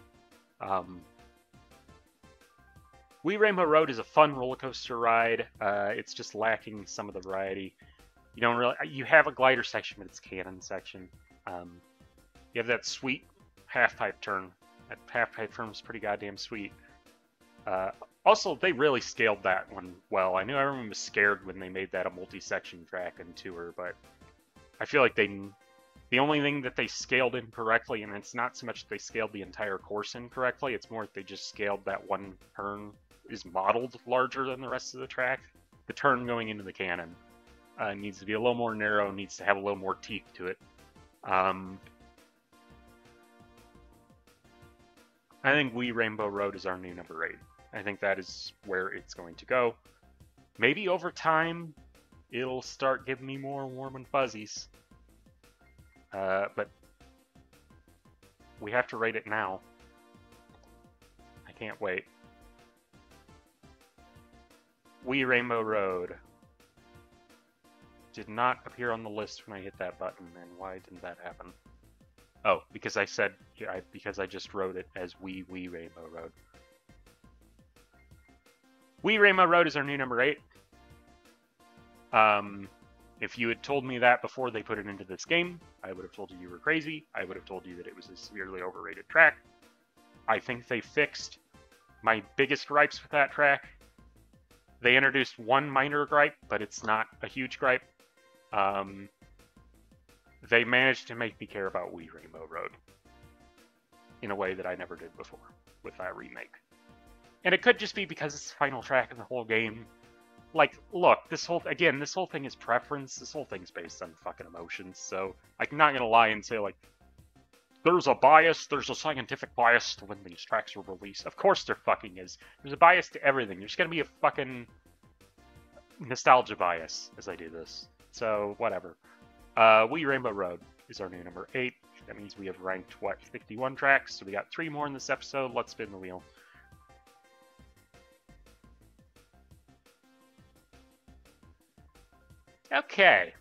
Wii Rainbow Road is a fun roller coaster ride. It's just lacking some of the variety. You don't really. You have a glider section, but it's cannon section. You have that sweet half pipe turn. That half pipe turn is pretty goddamn sweet. Also, they really scaled that one well. I knew everyone was scared when they made that a multi-section track and tour, but I feel like the only thing that they scaled incorrectly, and it's not so much that they scaled the entire course incorrectly, it's more that they just scaled that one turn is modeled larger than the rest of the track. The turn going into the cannon needs to be a little more narrow, needs to have a little more teeth to it. I think Wii Rainbow Road is our new number 8. I think that is where it's going to go. Maybe over time, it'll start giving me more warm and fuzzies. But we have to rate it now. I can't wait. Wii Rainbow Road did not appear on the list when I hit that button, and why didn't that happen? Oh, because I said, yeah, because I just wrote it as Wii Rainbow Road. Wii Rainbow Road is our new number 8. If you had told me that before they put it into this game, I would have told you were crazy. I would have told you that it was a severely overrated track. I think they fixed my biggest gripes with that track. They introduced one minor gripe, but it's not a huge gripe. They managed to make me care about Wii Rainbow Road in a way that I never did before with that remake. And it could just be because it's the final track of the whole game. Like, look, this whole thing is preference. This whole thing's based on fucking emotions. So I'm not gonna lie and say like, there's a bias, there's a scientific bias to when these tracks were released. Of course there fucking is. There's a bias to everything. There's gonna be a fucking nostalgia bias as I do this. So whatever. Wii Rainbow Road is our new number 8. That means we have ranked what, 51 tracks. So we got 3 more in this episode. Let's spin the wheel. Okay,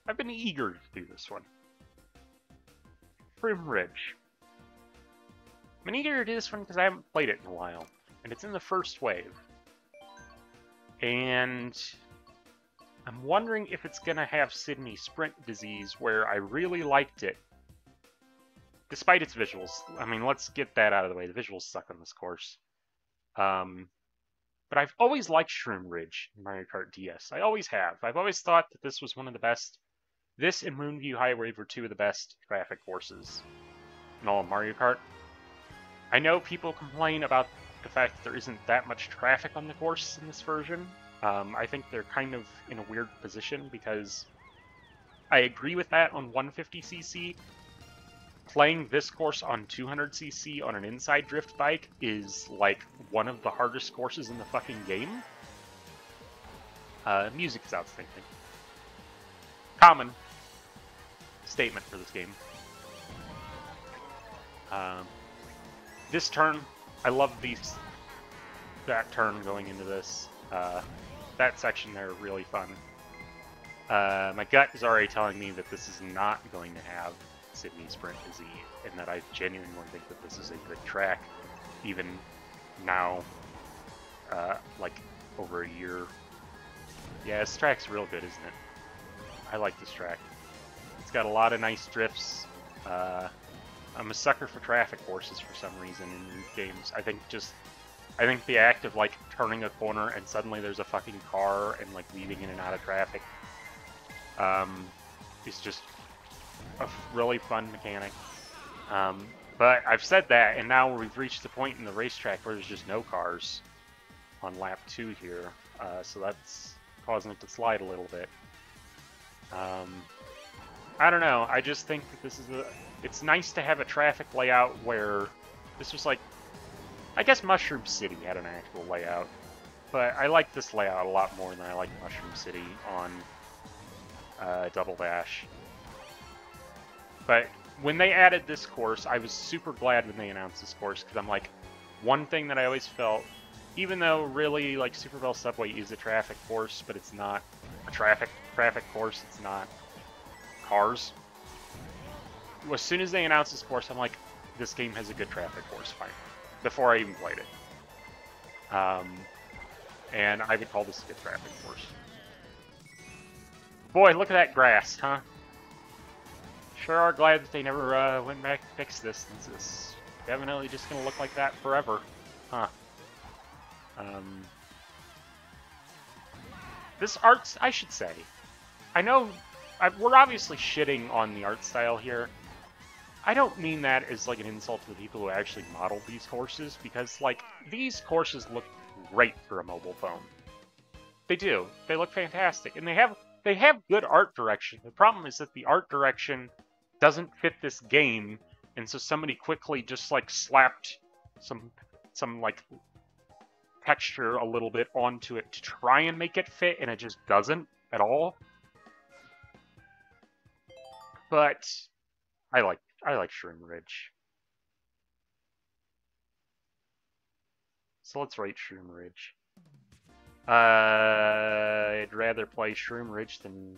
I've been eager to do this one. Shroom Ridge. I've been eager to do this one because I haven't played it in a while, and it's in the first wave. And I'm wondering if it's gonna have Sydney Sprint disease, where I really liked it, despite its visuals. I mean, let's get that out of the way. The visuals suck on this course. But I've always liked Shroom Ridge in Mario Kart DS. I always have. I've always thought that this was one of the best. This and Moonview Highway were 2 of the best traffic courses in all of Mario Kart. I know people complain about the fact that there isn't that much traffic on the course in this version. I think they're kind of in a weird position because I agree with that on 150cc. Playing this course on 200cc on an inside drift bike is like one of the hardest courses in the fucking game. Music is outstanding. Common statement for this game. This turn, I love that turn going into this. That section there, really fun. My gut is already telling me that this is not going to have Sydney Sprint disease, and that I genuinely think that this is a good track, even now, like over a year. Yeah, this track's real good, isn't it? I like this track. It's got a lot of nice drifts. I'm a sucker for traffic courses for some reason in these games. I think the act of like turning a corner and suddenly there's a fucking car and like weaving in and out of traffic is just a really fun mechanic. But I've said that, and now we've reached the point in the racetrack where there's just no cars on lap 2 here, so that's causing it to slide a little bit. I don't know, I just think that this is it's nice to have a traffic layout where this was like, I guess Mushroom City had an actual layout, but I like this layout a lot more than I like Mushroom City on Double Dash. But when they added this course, I was super glad when they announced this course, because I'm like, one thing that I always felt, even though really like Super Bell Subway is a traffic course, but it's not a traffic course, it's not cars. As soon as they announced this course, I'm like, this game has a good traffic course finally, before I even played it. And I would call this a good traffic course. Boy, look at that grass, huh? Sure are glad that they never went back and fixed this, since it's definitely just going to look like that forever. Huh. This art, I should say, I know we're obviously shitting on the art style here. I don't mean that as like an insult to the people who actually modeled these courses, because like these courses look great for a mobile phone. They do. They look fantastic, and they have good art direction. The problem is that the art direction doesn't fit this game, and so somebody quickly just like slapped some like texture a little bit onto it to try and make it fit, and it just doesn't at all. But I like Shroom Ridge. So let's rate Shroom Ridge. I'd rather play Shroom Ridge than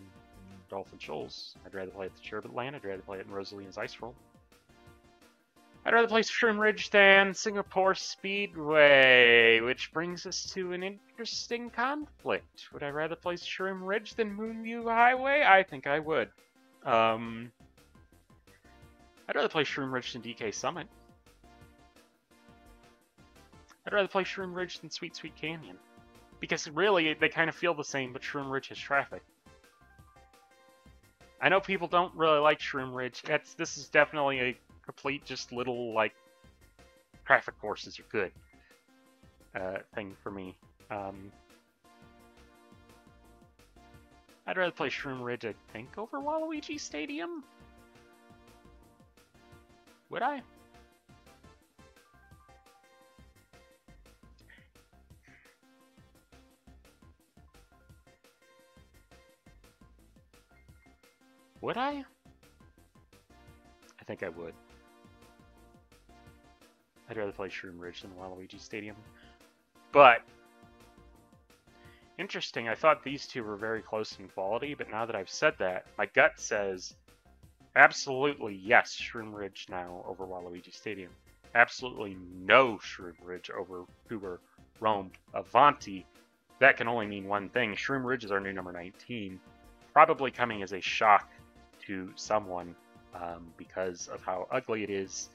Dolphin Shoals. I'd rather play it at Sherbet Land. I'd rather play it in Rosalina's Ice Roll. I'd rather play Shroom Ridge than Singapore Speedway, which brings us to an interesting conflict. Would I rather play Shroom Ridge than Moonview Highway? I think I would. I'd rather play Shroom Ridge than DK Summit. I'd rather play Shroom Ridge than Sweet Sweet Canyon. Because really, they kind of feel the same, but Shroom Ridge has traffic. I know people don't really like Shroom Ridge. This is definitely a complete, just little, like, traffic courses are good thing for me. I'd rather play Shroom Ridge, I think, over Waluigi Stadium. Would I? Would I? I think I would. I'd rather play Shroom Ridge than Waluigi Stadium. But, interesting, I thought these two were very close in quality, but now that I've said that, my gut says absolutely yes, Shroom Ridge now over Waluigi Stadium. Absolutely no Shroom Ridge over Uber Rome Avanti. That can only mean one thing. Shroom Ridge is our new number 19. Probably coming as a shock to someone because of how ugly it is.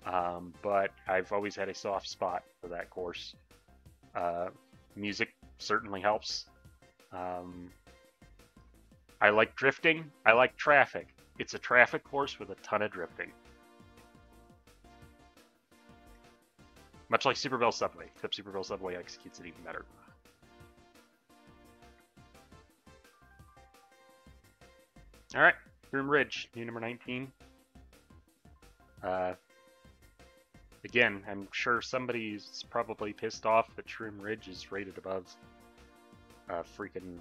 But I've always had a soft spot for that course. Music certainly helps. I like drifting. I like traffic. It's a traffic course with a ton of drifting. Much like Super Bell Subway, except Super Bell Subway executes it even better. Alright, Shroom Ridge, new number 19. Again, I'm sure somebody's probably pissed off that Shroom Ridge is rated above freaking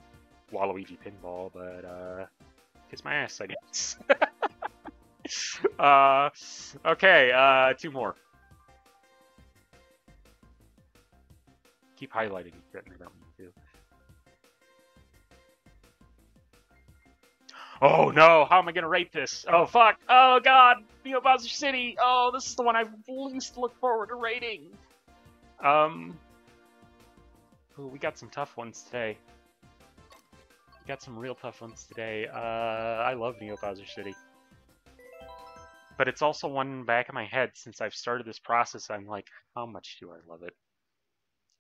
Waluigi Pinball, but kiss my ass, I guess. Okay, two more. Keep highlighting getting about me too. Oh no, how am I gonna rate this? Oh fuck, oh god, Neo Bowser City, oh this is the one I least look forward to rating. Ooh, we got some tough ones today. We got some real tough ones today. I love Neo Bowser City. But it's also one back in my head since I've started this process, I'm like, how much do I love it?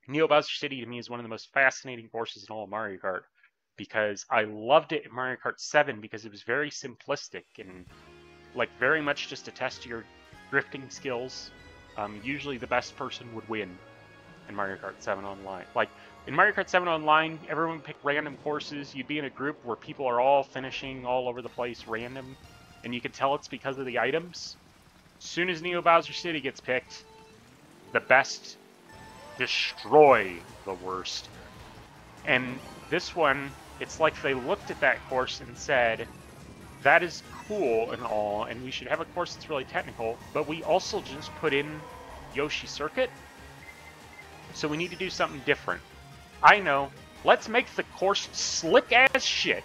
Neo Bowser City to me is one of the most fascinating courses in all of Mario Kart. Because I loved it in Mario Kart 7 because it was very simplistic and like very much just to test your drifting skills. Usually the best person would win in Mario Kart 7 Online. Like in Mario Kart 7 Online, everyone would pick random courses. You'd be in a group where people are all finishing all over the place random, and you can tell it's because of the items. As soon as Neo Bowser City gets picked, the best destroy the worst. And this one, it's like they looked at that course and said, that is cool and all, and we should have a course that's really technical, but we also just put in Yoshi Circuit, so we need to do something different. I know, let's make the course slick as shit.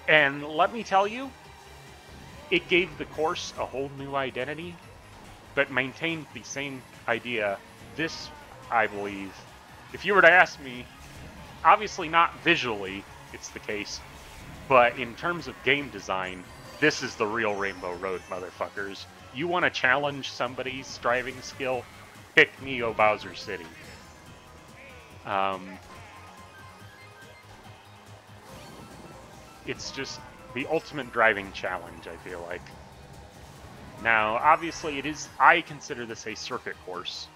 And let me tell you, it gave the course a whole new identity, but maintained the same idea. This, I believe, if you were to ask me, obviously not visually, it's the case, but in terms of game design, this is the real Rainbow Road, motherfuckers. You want to challenge somebody's driving skill? Pick Neo Bowser City. It's just the ultimate driving challenge, I feel like. Now, obviously, I consider this a circuit course.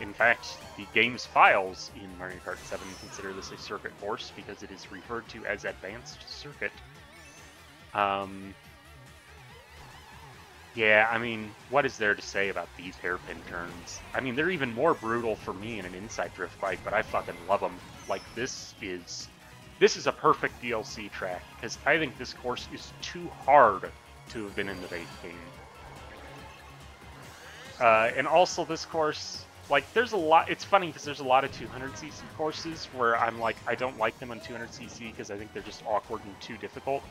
In fact, the game's files in Mario Kart 7 consider this a circuit course because it is referred to as Advanced Circuit. Yeah, I mean, what is there to say about these hairpin turns? I mean, they're even more brutal for me in an inside drift bike, but I fucking love them. Like, this is a perfect DLC track, because I think this course is too hard to have been in the base game. And also this course, like, there's a lot, it's funny because there's a lot of 200cc courses where I'm like, I don't like them on 200cc because I think they're just awkward and too difficult.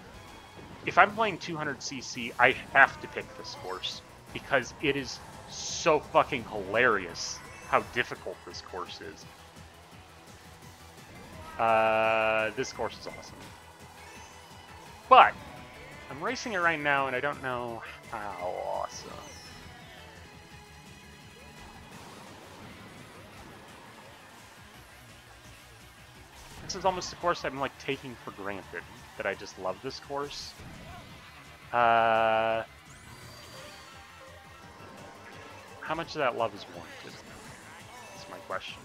If I'm playing 200cc, I have to pick this course because it is so fucking hilarious how difficult this course is. This course is awesome. But I'm racing it right now and I don't know how awesome. This is almost a course I'm like taking for granted, that I just love this course. How much of that love is warranted? That's my question.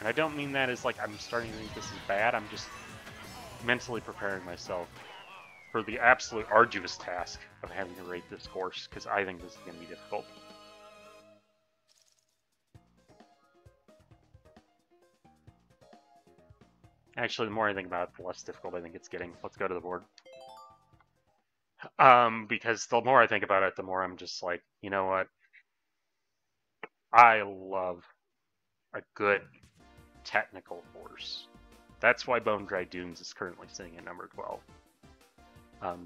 And I don't mean that as like I'm starting to think this is bad, I'm just mentally preparing myself for the absolute arduous task of having to rate this course, because I think this is going to be difficult. Actually, the more I think about it, the less difficult I think it's getting. Let's go to the board. Because the more I think about it, the more I'm just like, you know what? I love a good technical course. That's why Bone Dry Dunes is currently sitting at number 12.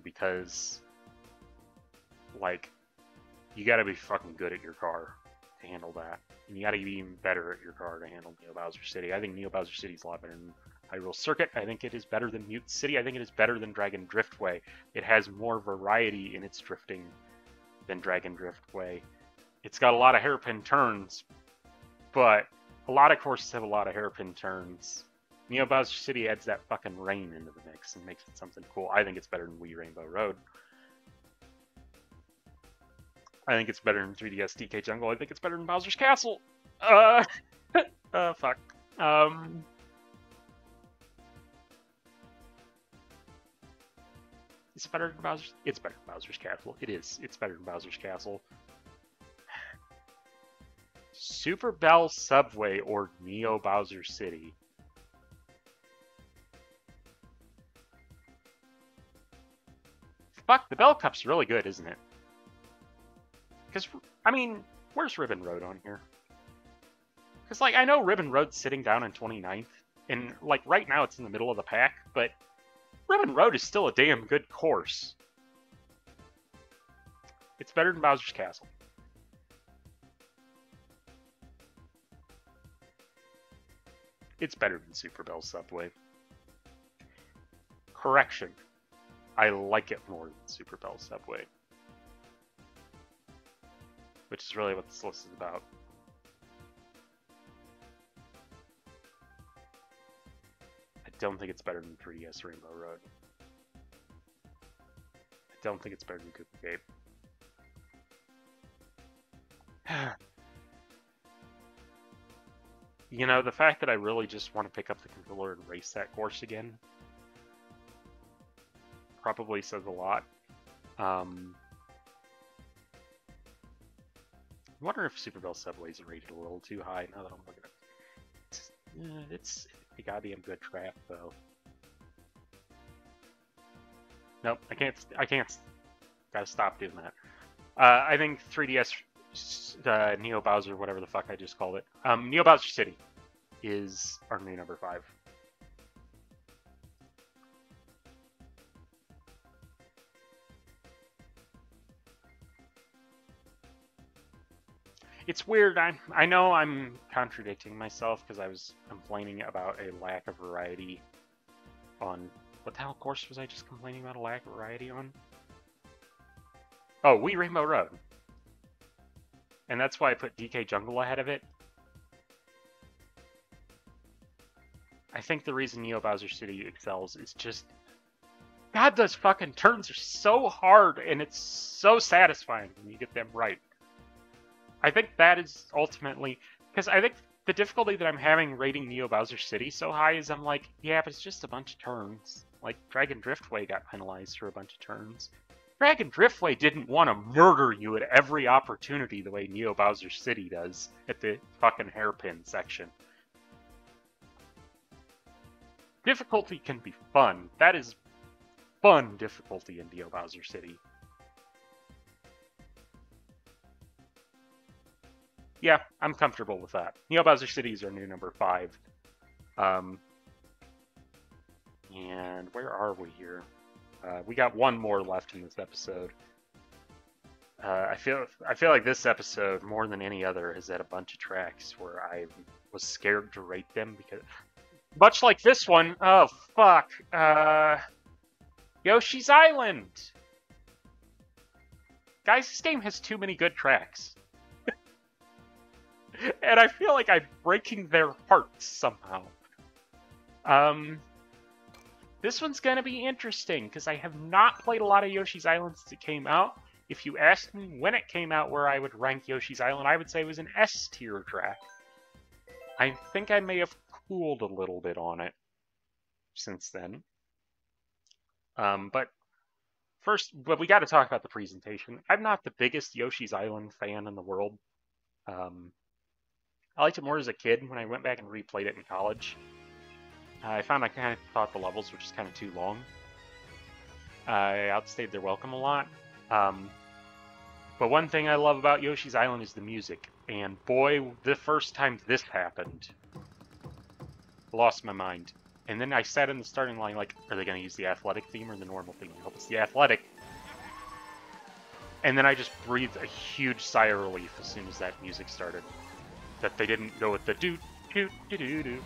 Because, like, you gotta be fucking good at your car to handle that. And you gotta be even better at your car to handle Neo Bowser City. I think Neo Bowser City is a lot better than Hyrule Circuit. I think it is better than Mute City. I think it is better than Dragon Driftway. It has more variety in its drifting than Dragon Driftway. It's got a lot of hairpin turns, but a lot of courses have a lot of hairpin turns. Neo Bowser City adds that fucking rain into the mix and makes it something cool. I think it's better than Wii Rainbow Road. I think it's better than 3DS DK Jungle. I think it's better than Bowser's Castle. Fuck. Is it better than Bowser's? It's better than Bowser's Castle. It is. It's better than Bowser's Castle. Super Bell Subway or Neo Bowser City? Fuck, the Bell Cup's really good, isn't it? Because, I mean, where's Ribbon Road on here? Because, like, I know Ribbon Road's sitting down in 29th, and, like, right now it's in the middle of the pack, but Ribbon Road is still a damn good course. It's better than Bowser's Castle. It's better than Super Bell Subway. Correction. I like it more than Super Bell Subway. Which is really what this list is about. I don't think it's better than 3DS Rainbow Road. I don't think it's better than Koopa Cape. You know, the fact that I really just want to pick up the controller and race that course again probably says a lot. I wonder if Super Bell Subway is rated a little too high now that I'm looking at it. It's a goddamn good track, though. Nope, I can't. Gotta stop doing that. I think 3DS Neo Bowser, whatever the fuck I just called it, Neo Bowser City is our new number 5. It's weird. I know I'm contradicting myself because I was complaining about a lack of variety on... What the hell course was I just complaining about a lack of variety on? Oh, Wii Rainbow Road. And that's why I put DK Jungle ahead of it. I think the reason Neo Bowser City excels is just, God, those fucking turns are so hard, and it's so satisfying when you get them right. I think that is ultimately, because I think the difficulty that I'm having rating Neo Bowser City so high is I'm like, yeah, but it's just a bunch of turns. Like, Dragon Driftway got penalized for a bunch of turns. Dragon Driftway didn't want to murder you at every opportunity the way Neo Bowser City does at the fucking hairpin section. Difficulty can be fun. That is fun difficulty in Neo Bowser City. Yeah, I'm comfortable with that. Neo Bowser City is our new number 5. And where are we here? We got one more left in this episode. I feel like this episode, more than any other, has had a bunch of tracks where I was scared to rate them because, much like this one, oh fuck, Yoshi's Island. Guys, this game has too many good tracks. And I feel like I'm breaking their hearts somehow. This one's gonna be interesting, because I have not played a lot of Yoshi's Island since it came out. If you asked me when it came out where I would rank Yoshi's Island, I would say it was an S-tier track. I think I may have cooled a little bit on it since then. But we got to talk about the presentation. I'm not the biggest Yoshi's Island fan in the world. I liked it more as a kid. When I went back and replayed it in college, I found I kind of thought the levels were just kind of too long. I outstayed their welcome a lot. But one thing I love about Yoshi's Island is the music. And boy, the first time this happened, I lost my mind. And then I sat in the starting line like, are they going to use the athletic theme or the normal theme? I hope it's the athletic. And then I just breathed a huge sigh of relief as soon as that music started. That they didn't go with the do-do-do-do-do.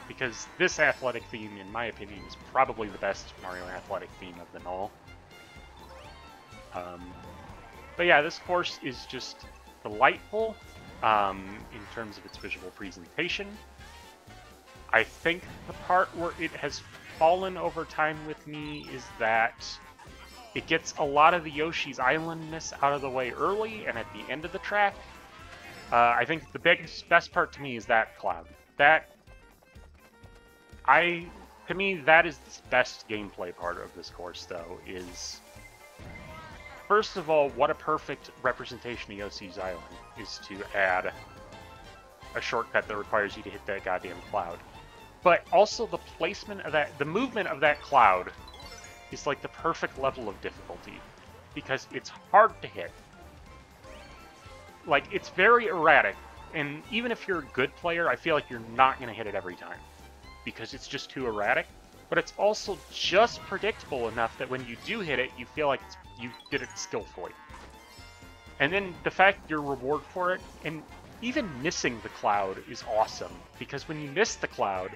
Because this athletic theme, in my opinion, is probably the best Mario athletic theme of them all. But yeah, this course is just delightful in terms of its visual presentation. I think the part where it has fallen over time with me is that it gets a lot of the Yoshi's Island-ness out of the way early and at the end of the track. I think the best part to me is that cloud. To me, that is the best gameplay part of this course, though, is, first of all, what a perfect representation of Yoshi's Island is to add a shortcut that requires you to hit that goddamn cloud. But also the placement of that, the movement of that cloud is like the perfect level of difficulty, because it's hard to hit. Like, it's very erratic, and even if you're a good player, I feel like you're not going to hit it every time, because it's just too erratic. But it's also just predictable enough that when you do hit it, you feel like you did it skillfully. And then the fact your reward for it, and even missing the cloud, is awesome, because when you miss the cloud,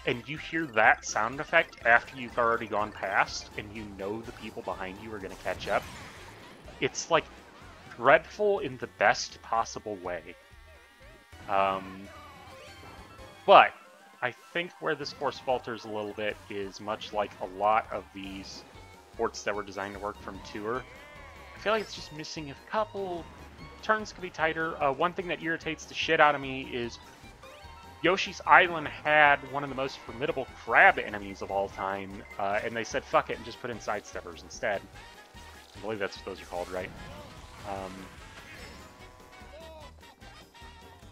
and you hear that sound effect after you've already gone past, and you know the people behind you are going to catch up, it's like dreadful in the best possible way. But I think where this course falters a little bit is much like a lot of these ports that were designed to work from Tour. I feel like it's just missing a couple turns could be tighter. One thing that irritates the shit out of me is Yoshi's Island had one of the most formidable crab enemies of all time, and they said fuck it and just put in sidesteppers instead. I believe that's what those are called, right?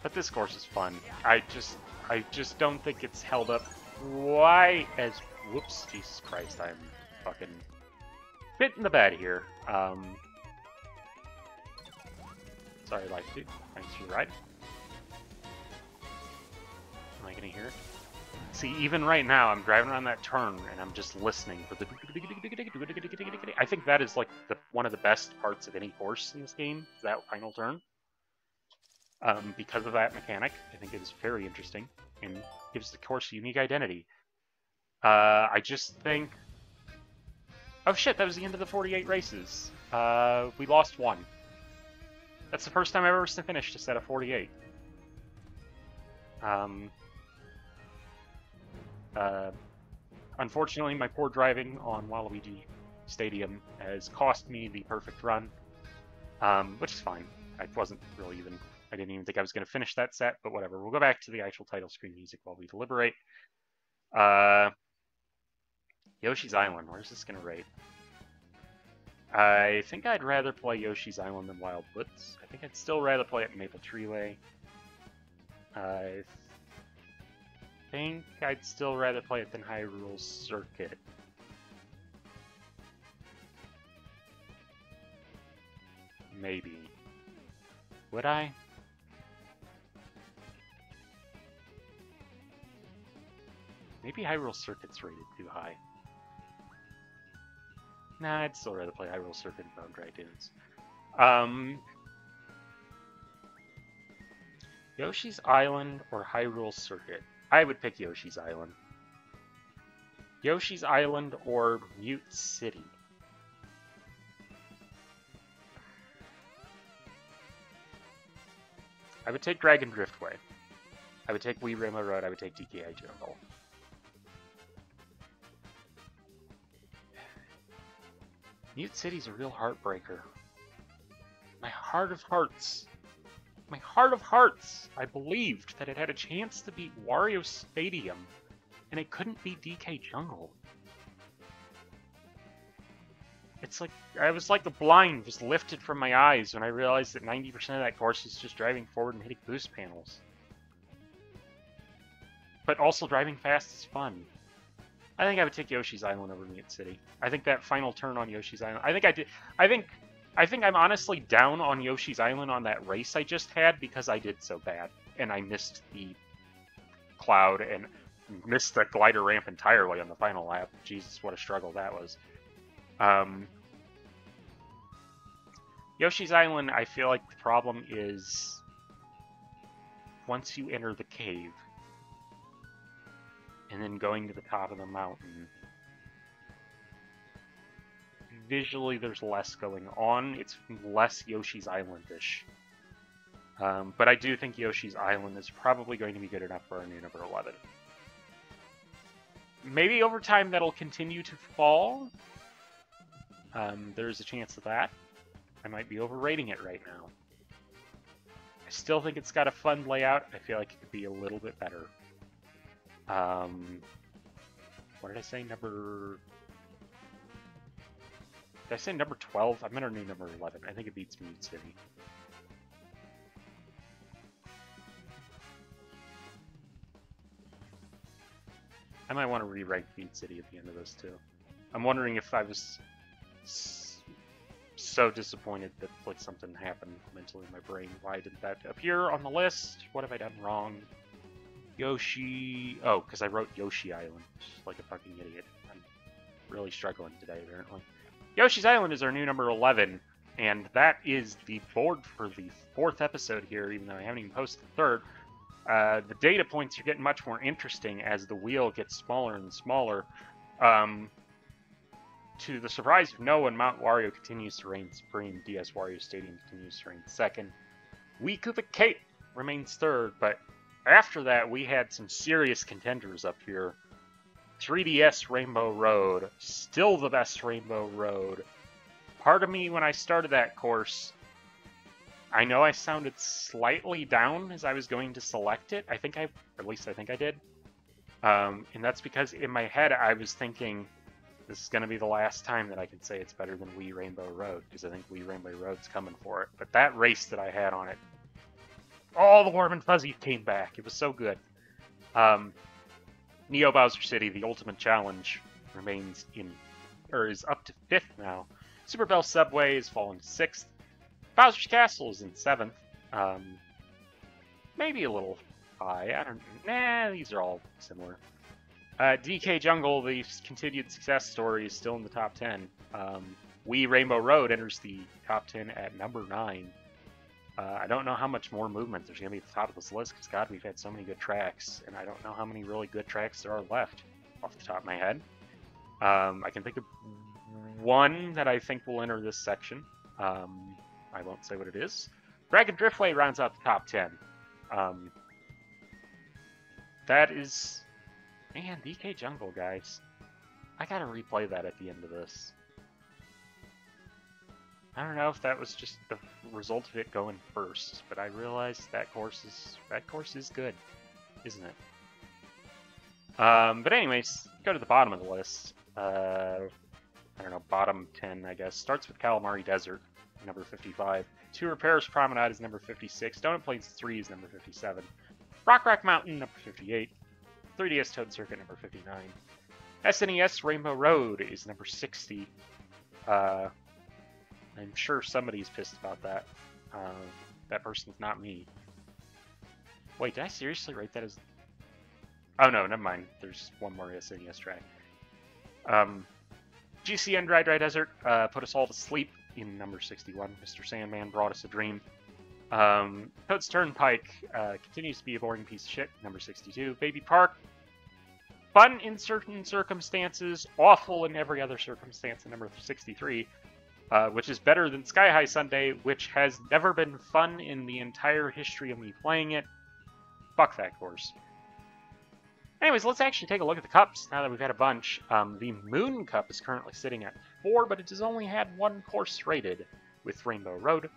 But this course is fun. I just don't think it's held up quite as... Whoops, Jesus Christ, I'm fucking bit in the bed here. Sorry, Life Dude. Thanks for your ride. Am I gonna hear it? See, even right now, I'm driving around that turn, and I'm just listening for the... I think that is, like, one of the best parts of any course in this game, is that final turn. Because of that mechanic, I think it is very interesting, and gives the course a unique identity. I just think... Oh shit, that was the end of the 48 races. We lost one. That's the first time I've ever finished a set of 48. Unfortunately, my poor driving on Waluigi Stadium has cost me the perfect run, which is fine. I didn't even think I was going to finish that set, but whatever. We'll go back to the actual title screen music while we deliberate. Yoshi's Island, where's this going to rate? I think I'd rather play Yoshi's Island than Wild Woods. I think I'd still rather play it in Maple Treeway. I think I'd still rather play it than Hyrule Circuit. Maybe. Would I? Maybe Hyrule Circuit's rated too high. Nah, I'd still rather play Hyrule Circuit and Bone Dry Dunes. Yoshi's Island or Hyrule Circuit? I would pick Yoshi's Island. Yoshi's Island or Mute City? I would take Dragon Driftway. I would take Wii Rainbow Road. I would take DKI Jungle. Mute City's a real heartbreaker. My heart of hearts. My heart of hearts! I believed that it had a chance to beat Wario Stadium, and it couldn't beat DK Jungle. It's like, I was like the blind was lifted from my eyes when I realized that 90% of that course is just driving forward and hitting boost panels. But also driving fast is fun. I think I would take Yoshi's Island over Mute City. I think that final turn on Yoshi's Island, I think I'm honestly down on Yoshi's Island on that race I just had because I did so bad. And I missed the cloud and missed the glider ramp entirely on the final lap. Jesus, what a struggle that was. Yoshi's Island, I feel like the problem is once you enter the cave and then going to the top of the mountain, visually there's less going on. It's less Yoshi's Island-ish. But I do think Yoshi's Island is probably going to be good enough for our new number 11. Maybe over time that'll continue to fall. There's a chance of that. I might be overrating it right now. I still think it's got a fun layout. I feel like it could be a little bit better. What did I say? Did I say number 12? I'm gonna new number 11. I think it beats Mute City. I might want to re-rank Mute City at the end of this too. I'm wondering if I was so disappointed that like something happened mentally in my brain. Why didn't that appear on the list? What have I done wrong? Yoshi... Oh, because I wrote Yoshi Island. Just like a fucking idiot. I'm really struggling today, apparently. Yoshi's Island is our new number 11, and that is the board for the 4th episode here, even though I haven't even posted the 3rd. The data points are getting much more interesting as the wheel gets smaller and smaller. To the surprise of no one, Mount Wario continues to reign supreme. DS Wario Stadium continues to reign 2nd. Wii Koopa Cape remains 3rd, but after that we had some serious contenders up here. 3DS Rainbow Road, still the best Rainbow Road. Part of me, when I started that course, I know I sounded slightly down as I was going to select it. At least I think I did. And that's because in my head I was thinking, this is going to be the last time that I can say it's better than Wii Rainbow Road, because I think Wii Rainbow Road's coming for it. But that race that I had on it, all the warm and fuzzies came back. It was so good. Neo Bowser City, the ultimate challenge, is up to 5th now. Super Bell Subway has fallen to 6th. Bowser's Castle is in 7th. Maybe a little high. These are all similar. DK Jungle, the continued success story, is still in the top 10. Wii Rainbow Road enters the top 10 at number 9. I don't know how much more movement there's going to be at the top of this list, because, God, we've had so many good tracks, and I don't know how many really good tracks there are left off the top of my head. I can think of one that I think will enter this section. I won't say what it is. Dragon Driftway rounds out the top 10. That is Man, DK Jungle, guys. I gotta replay that at the end of this. I don't know if that was just the result of it going first, but I realized that course is good, isn't it? But anyways, go to the bottom of the list. I don't know, bottom 10, I guess. Starts with Calamari Desert, number 55. Tour Paris Promenade is number 56. Donut Plains 3 is number 57. Rock Rock Mountain, number 58. 3DS Toad Circuit, number 59. SNES Rainbow Road is number 60. I'm sure somebody's pissed about that. That person's not me. Wait, did I seriously write that as... Oh no, never mind. There's one more SNES track. GCN Dry Dry Desert put us all to sleep in number 61. Mr. Sandman brought us a dream. Toad's Turnpike continues to be a boring piece of shit, number 62. Baby Park, fun in certain circumstances, awful in every other circumstance, number 63. Which is better than Sky High Sunday, which has never been fun in the entire history of me playing it. Fuck that course. Anyways, let's actually take a look at the cups now that we've had a bunch. The Moon Cup is currently sitting at 4, but it has only had one course rated with Rainbow Road.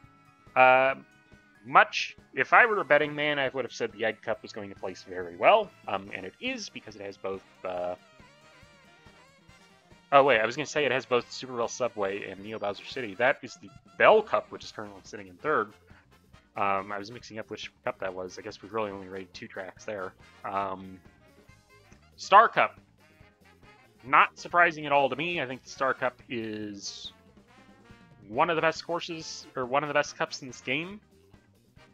If I were a betting man, I would have said the Egg Cup was going to place very well, and it is because it has both... Oh wait, I was going to say it has both Super Rail Subway and Neo Bowser City. That is the Bell Cup, which is currently sitting in 3rd. I was mixing up which cup that was. I guess we've really only rated 2 tracks there. Star Cup. Not surprising at all to me. I think the Star Cup is one of the best courses, or one of the best cups in this game.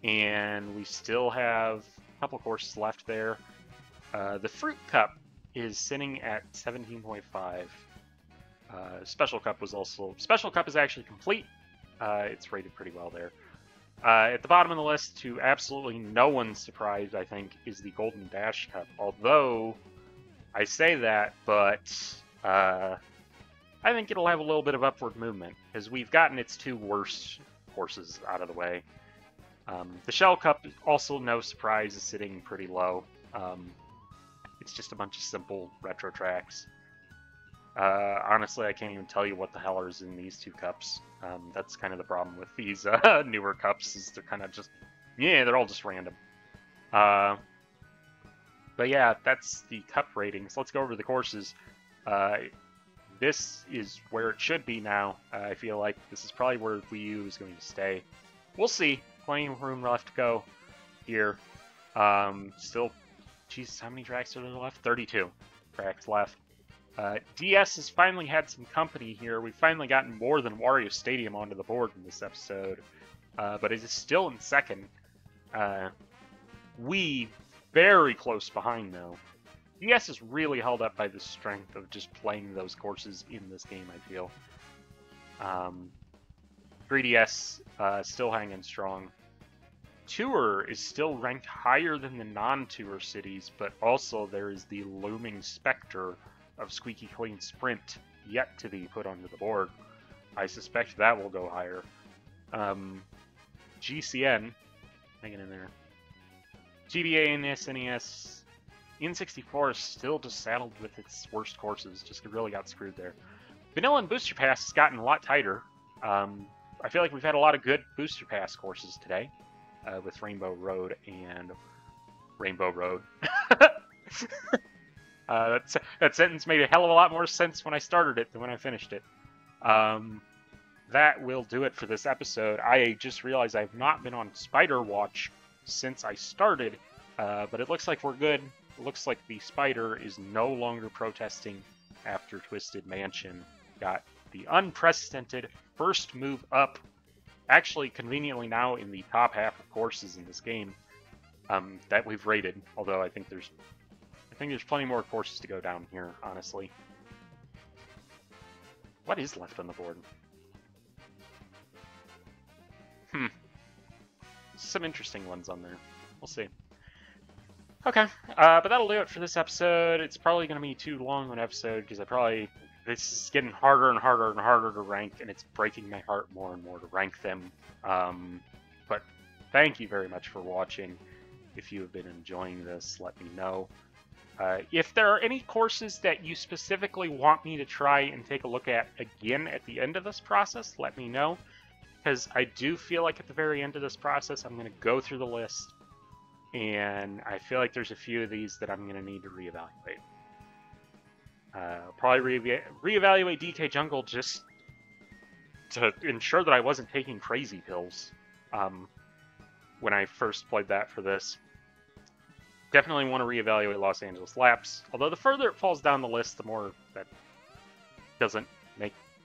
And we still have a couple courses left there. The Fruit Cup is sitting at 17.5. Special Cup is actually complete. It's rated pretty well there. At the bottom of the list, to absolutely no one's surprise, I think, is the Golden Dash Cup. Although, I say that, but I think it'll have a little bit of upward movement, because we've gotten its 2 worst courses out of the way. The Shell Cup, also no surprise, is sitting pretty low. It's just a bunch of simple retro tracks. Honestly, I can't even tell you what the hell is in these 2 cups. That's kind of the problem with these newer cups, is they're kind of just... Yeah, they're all just random. But yeah, that's the cup ratings. Let's go over the courses. This is where it should be now. I feel like this is probably where Wii U is going to stay. We'll see. Plenty of room left to go here. Still, Jesus, how many tracks are there left? 32 tracks left. DS has finally had some company here. We've finally gotten more than Wario Stadium onto the board in this episode. But it is still in 2nd. Wii, very close behind, though. DS is really held up by the strength of just playing those courses in this game, I feel. 3DS still hanging strong. Tour is still ranked higher than the non-Tour cities, but also there is the looming specter of Squeaky Clean Sprint yet to be put onto the board. I suspect that will go higher. GCN, hanging in there. GBA and SNES. N64 is still just saddled with its worst courses. Just really got screwed there. Vanilla and Booster Pass has gotten a lot tighter. I feel like we've had a lot of good Booster Pass courses today. With Rainbow Road and Rainbow Road. That sentence made a hell of a lot more sense when I started it than when I finished it. That will do it for this episode. I just realized I've not been on Spider Watch since I started, but it looks like we're good. It looks like the spider is no longer protesting after Twisted Mansion got the unprecedented first move up, actually conveniently now in the top half of courses in this game, that we've rated, although I think there's plenty more courses to go down here, honestly. What is left on the board? Some interesting ones on there. We'll see. Okay, but that'll do it for this episode. It's probably going to be too long of an episode, because this is getting harder and harder and harder to rank, and it's breaking my heart more and more to rank them. But thank you very much for watching. If you have been enjoying this, let me know. If there are any courses that you specifically want me to try and take a look at again at the end of this process, let me know. Because I do feel like at the very end of this process, I'm going to go through the list, and I feel like there's a few of these that I'm going to need to reevaluate. Probably reevaluate DK Jungle just to ensure that I wasn't taking crazy pills when I first played that for this. Definitely want to reevaluate Los Angeles Laps, although the further it falls down the list, the more that doesn't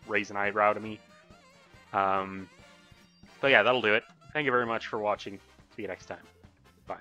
raise an eyebrow to me. But yeah, that'll do it. Thank you very much for watching. See you next time. Bye.